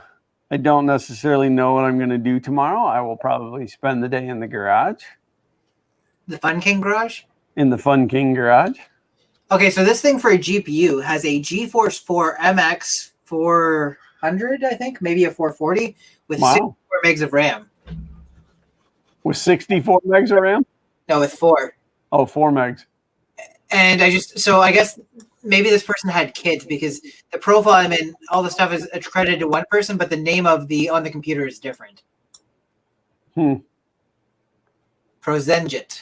don't necessarily know what I'm going to do tomorrow. I will probably spend the day in the garage. The Fun King garage? In the Fun King garage. Okay, so this thing for a GPU has a GeForce 4 MX 400, I think, maybe a 440 with 64 megs of RAM. With 64 megs of RAM? No, with 4. Oh, 4 megs. And I guess maybe this person had kids because the profile I'm in, all the stuff is accredited to one person, but the name on the computer is different. Prozenjit.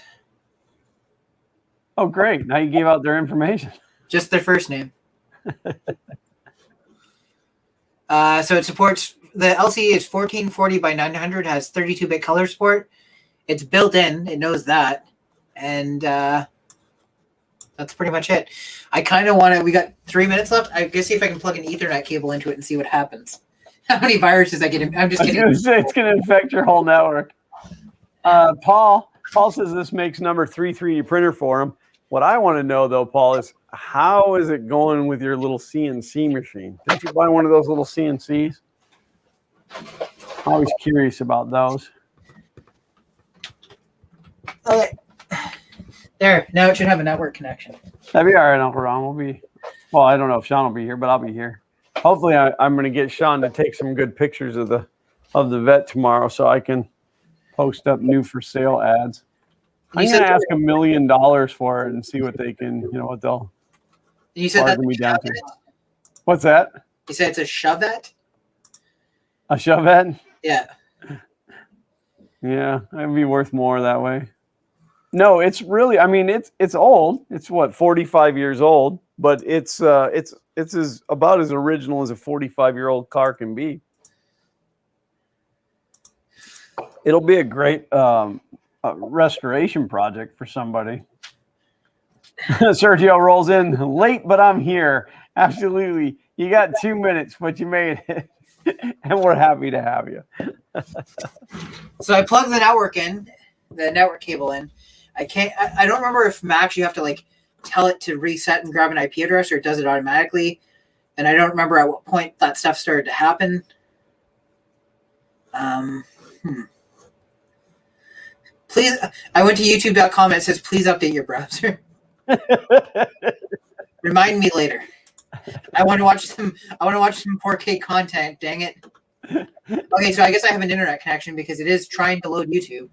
Oh, great. Now you gave out their information. Just their first name. So it supports, the LCD is 1440 by 900, has 32-bit color support. It's built in. It knows that. And that's pretty much it. I kind of want to, we got 3 minutes left. I guess see if I can plug an Ethernet cable into it and see what happens. How many viruses I get? I'm just kidding. It's going to infect your whole network. Paul says this makes number 3 3D printer for him. What I want to know, though, Paul, is how is it going with your little CNC machine? Did you buy one of those little CNCs? Always curious about those. Okay. There. Now it should have a network connection. That'd be all right, Uncle Ron. Well, I don't know if Sean will be here, but I'll be here. Hopefully, I'm going to get Sean to take some good pictures of the vet tomorrow so I can post up new for sale ads. I'm going to ask $1 million for it and see what they can, what they'll. You said that's me down to. What's that? You said it's a Shovette? A Shovette? Yeah. Yeah, it'd be worth more that way. No, it's really, I mean, it's old. It's what, 45 years old, but it's about as original as a 45-year-old car can be. It'll be a great restoration project for somebody. Sergio rolls in late, but I'm here. Absolutely. You got 2 minutes, but you made it. And we're happy to have you. So I plugged the network cable in. I don't remember if Macs you have to tell it to reset and grab an IP address or it does it automatically. And I don't remember at what point that stuff started to happen. Please, I went to youtube.com and it says, please update your browser. Remind me later. I want to watch some 4K content, dang it. Okay, so I guess I have an internet connection because it is trying to load YouTube.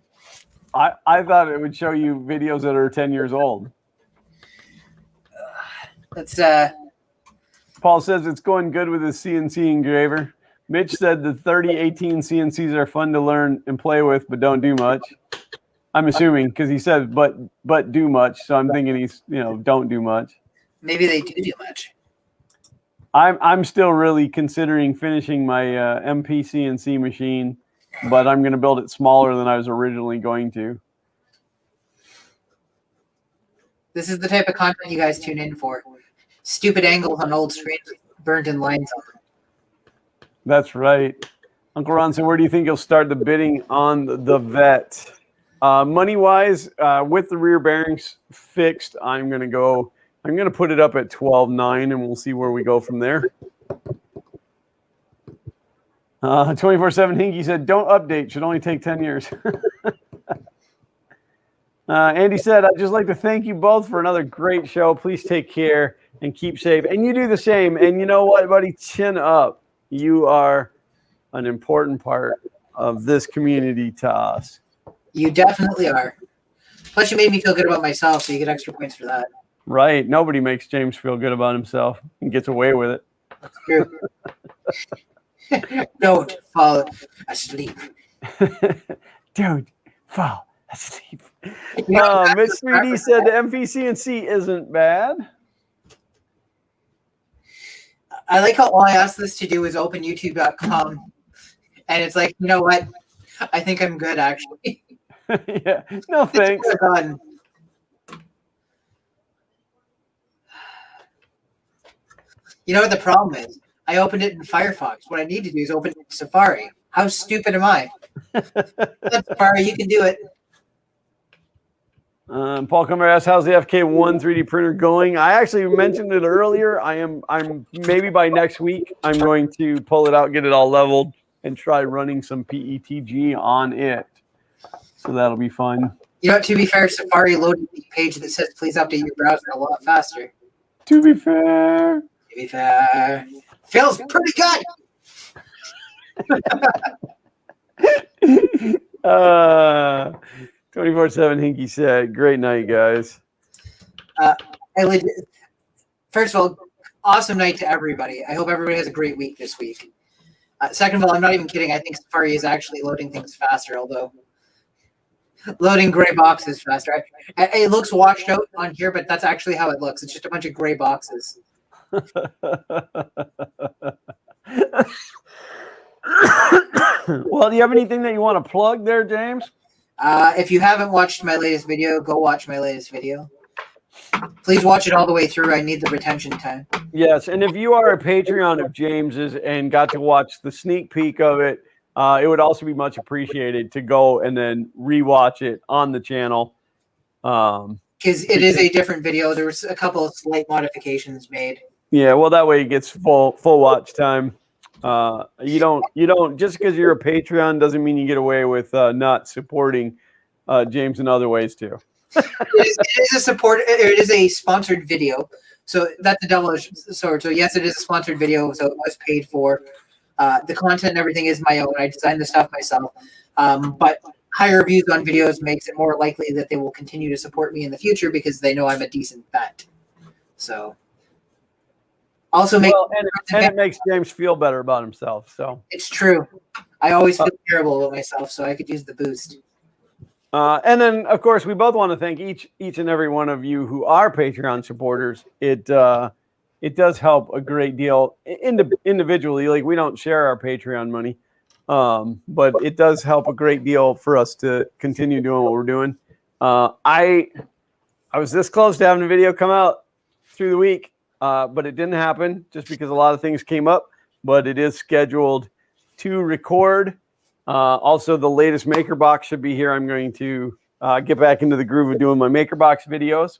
I thought it would show you videos that are 10 years old. Paul says it's going good with his CNC engraver. Mitch said the 3018 CNCs are fun to learn and play with, but don't do much. I'm assuming because he said but do much, so I'm thinking he's don't do much. Maybe they do much. I'm still really considering finishing my MP CNC machine, but I'm going to build it smaller than I was originally going to. This is the type of content you guys tune in for. Stupid angles on old screens with burnt-in lines on them. That's right. Uncle Ron, so where do you think you'll start the bidding on the vet? Money-wise, with the rear bearings fixed, I'm going to put it up at 12.9, and we'll see where we go from there. 24/7 Hinky said, don't update. Should only take 10 years. Andy said, I'd just like to thank you both for another great show. Please take care and keep safe. And you do the same. And you know what, buddy? Chin up. You are an important part of this community to us. You definitely are. Plus, you made me feel good about myself, so you get extra points for that. Right. Nobody makes James feel good about himself and gets away with it. That's true. Don't fall asleep. Don't fall asleep. Miss 3D said the MVCNC isn't bad. I like how all I asked this to do is open youtube.com. And it's like, you know what? I think I'm good, actually. Yeah. No, thanks. You know what the problem is? I opened it in Firefox. What I need to do is open it in Safari. How stupid am I? That's Safari, you can do it. Paul Comer asks, how's the FK1 3D printer going? I actually mentioned it earlier. I'm maybe by next week, I'm going to pull it out, get it all leveled, and try running some PETG on it. So that'll be fun. You know, to be fair, Safari loaded the page that says please update your browser a lot faster. To be fair. To be fair. Feels pretty good. 24/7 Hinky said, great night, guys. First of all, awesome night to everybody. I hope everybody has a great week this week. Second of all, I'm not even kidding. I think Safari is actually loading things faster, although loading gray boxes faster. It looks washed out on here, but that's actually how it looks. It's just a bunch of gray boxes. Well, do you have anything that you want to plug there, James? If you haven't watched my latest video, go watch my latest video. Please watch it all the way through. I need the retention time. Yes, and if you are a Patreon of James's and got to watch the sneak peek of it, it would also be much appreciated to go and then rewatch it on the channel. Because it is a different video. There was a couple of slight modifications made. Yeah, well, that way it gets full watch time. You don't just because you're a Patreon doesn't mean you get away with not supporting James in other ways too. It is a sponsored video, so that's a double-edged sword. So yes, it is a sponsored video, so it was paid for. The content and everything is my own. I designed the stuff myself. But higher views on videos makes it more likely that they will continue to support me in the future because they know I'm a decent bet. So. Also, and it makes James feel better about himself. So it's true. I always feel terrible about myself, so I could use the boost. And then, of course, we both want to thank each and every one of you who are Patreon supporters. It does help a great deal individually. Like we don't share our Patreon money, but it does help a great deal for us to continue doing what we're doing. I was this close to having a video come out through the week. But it didn't happen just because a lot of things came up, but it is scheduled to record. Also, the latest MakerBox should be here. I'm going to get back into the groove of doing my MakerBox videos.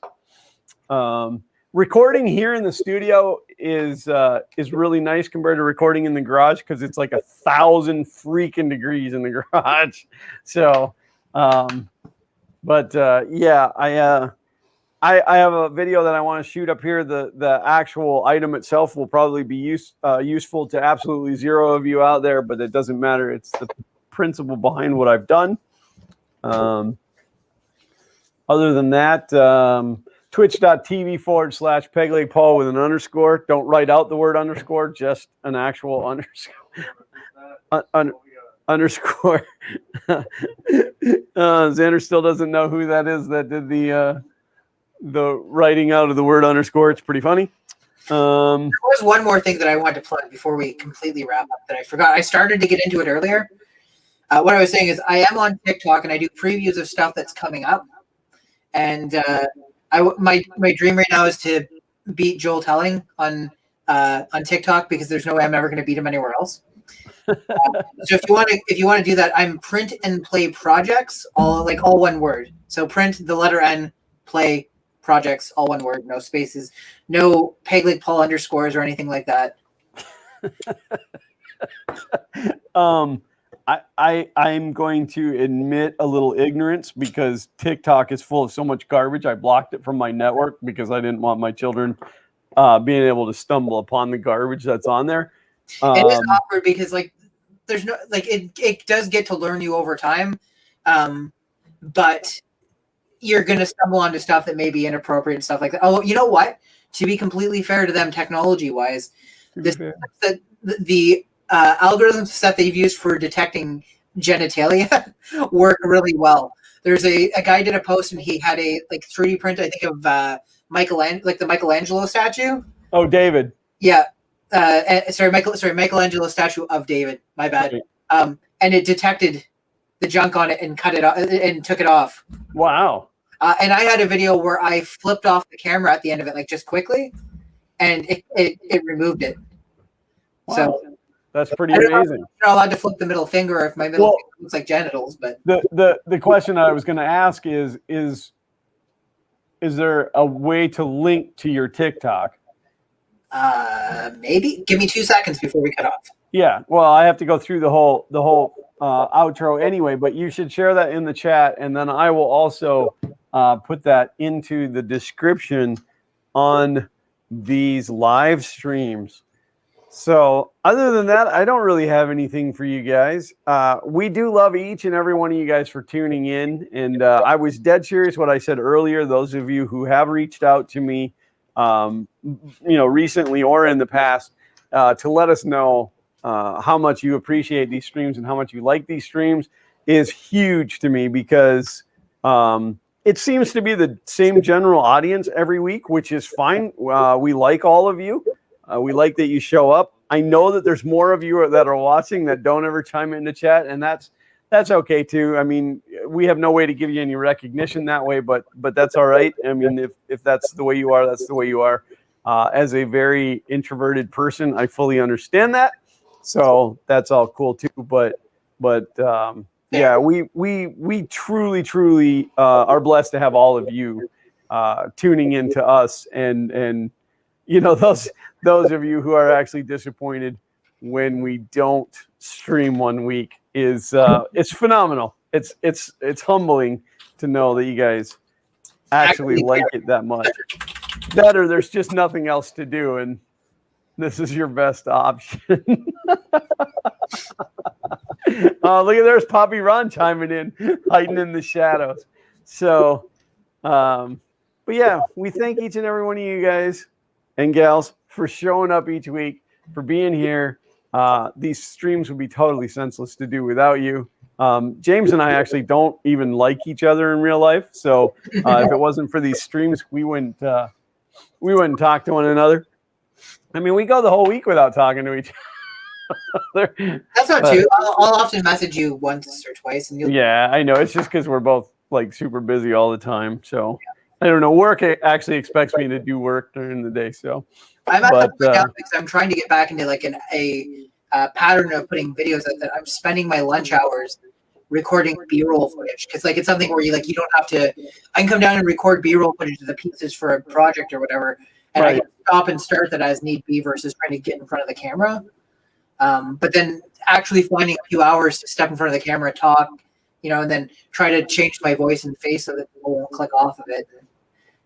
Recording here in the studio is really nice compared to recording in the garage because it's like 1,000 freaking degrees in the garage. So, yeah, I have a video that I want to shoot up here. The actual item itself will probably be useful to absolutely zero of you out there, but it doesn't matter. It's the principle behind what I've done. Other than that, twitch.tv/PeglegPaul with an underscore. Don't write out the word underscore, just an actual underscore. Xander still doesn't know who that is that did the writing out of the word underscore. It's pretty funny. There was one more thing that I wanted to plug before we completely wrap up that I forgot. I started to get into it earlier. What I was saying is I am on TikTok and I do previews of stuff that's coming up. And My dream right now is to beat Joel Telling on TikTok, because there's no way I'm ever going to beat him anywhere else. So if you want to do that, I'm Print and Play Projects, all one word. So print, the letter N, play, projects, all one word, no spaces, no Peg Paul underscores or anything like that. I'm going to admit a little ignorance, because TikTok is full of so much garbage. I blocked it from my network because I didn't want my children being able to stumble upon the garbage that's on there. It is awkward because there's no it does get to learn you over time, but you're gonna stumble onto stuff that may be inappropriate and stuff like that. Oh, you know what? To be completely fair to them, technology wise, the algorithms that they've used for detecting genitalia work really well. There's a guy did a post, and he had a 3D print, I think, of the Michelangelo statue. Oh, David. Yeah. Michelangelo statue of David. My bad. And it detected the junk on it and cut it off and took it off. Wow. And I had a video where I flipped off the camera at the end of it, just quickly, and it removed it. Wow. So that's pretty amazing. I'm not allowed to flip the middle finger if my middle finger looks like genitals, but the question I was going to ask is there a way to link to your TikTok? Maybe. Give me 2 seconds before we cut off. Yeah. Well, I have to go through the whole outro anyway, but you should share that in the chat, and then I will also put that into the description on these live streams. So other than that, I don't really have anything for you guys. We do love each and every one of you guys for tuning in. And I was dead serious what I said earlier. Those of you who have reached out to me, recently or in the past, to let us know how much you appreciate these streams and how much you like these streams is huge to me, because it seems to be the same general audience every week, which is fine. We like all of you. We like that you show up. I know that there's more of you that are watching that don't ever chime into chat, and that's okay too. I mean, we have no way to give you any recognition that way, but that's all right. I mean, if that's the way you are, that's the way you are. As a very introverted person, I fully understand that, so that's all cool too. But yeah, we truly are blessed to have all of you tuning in to us, and those of you who are actually disappointed when we don't stream one week is it's phenomenal. It's humbling to know that you guys actually like it that much. Better, there's just nothing else to do, and this is your best option. Look at, there's Poppy Ron chiming in, hiding in the shadows. So, but yeah, we thank each and every one of you guys and gals for showing up each week, for being here. These streams would be totally senseless to do without you. James and I actually don't even like each other in real life, so if it wasn't for these streams, we wouldn't talk to one another. I mean, we go the whole week without talking to each other. That's not true. I'll often message you once or twice, and yeah, I know. It's just because we're both super busy all the time. So I don't know. Work actually expects me to do work during the day. So I'm at the point now because I'm trying to get back into a pattern of putting videos that I'm spending my lunch hours recording B-roll footage, because it's something where you don't have to. I can come down and record B-roll footage of the pieces for a project or whatever, and I can stop and start that as need be versus trying to get in front of the camera. But then actually finding a few hours to step in front of the camera, talk, and then try to change my voice and face so that people won't click off of it.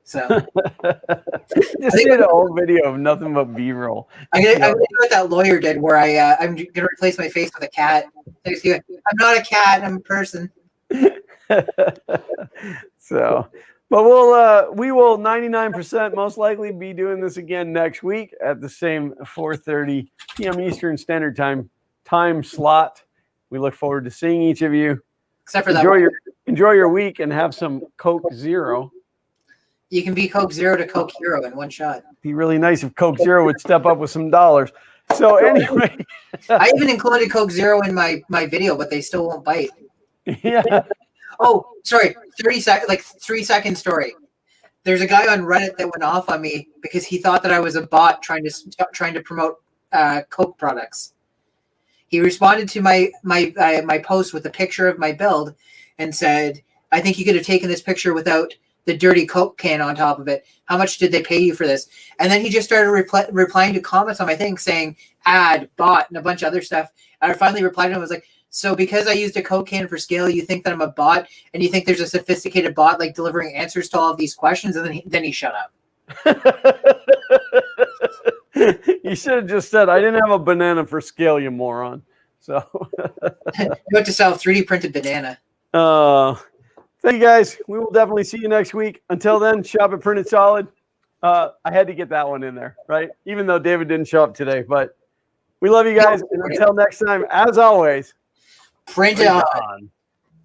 So just did a whole video of nothing but B-roll. I'm gonna do what that lawyer did, where I'm gonna replace my face with a cat. I'm not a cat, I'm a person. So, but we will 99% most likely be doing this again next week at the same 4:30 p.m. Eastern Standard Time slot. We look forward to seeing each of you. Except for that. Enjoy your week and have some Coke Zero. You can be Coke Zero to Coke Hero in one shot. Be really nice if Coke Zero would step up with some dollars. So anyway, I even included Coke Zero in my video, but they still won't bite. Yeah. Oh, sorry. 3 second story. There's a guy on Reddit that went off on me because he thought that I was a bot trying to promote Coke products. He responded to my post with a picture of my build and said, "I think you could have taken this picture without the dirty Coke can on top of it. How much did they pay you for this?" And then he just started replying to comments on my thing saying ad, bot, and a bunch of other stuff. And I finally replied to him. I was like, "So because I used a Coke can for scale, you think that I'm a bot, and you think there's a sophisticated bot like delivering answers to all of these questions?" And then he shut up. You should have just said, "I didn't have a banana for scale, you moron." So You have to sell a 3D printed banana. Thank you guys. We will definitely see you next week. Until then, shop at Printed Solid. I had to get that one in there, right? Even though David didn't show up today, but we love you guys. And until next time, as always, Print it on.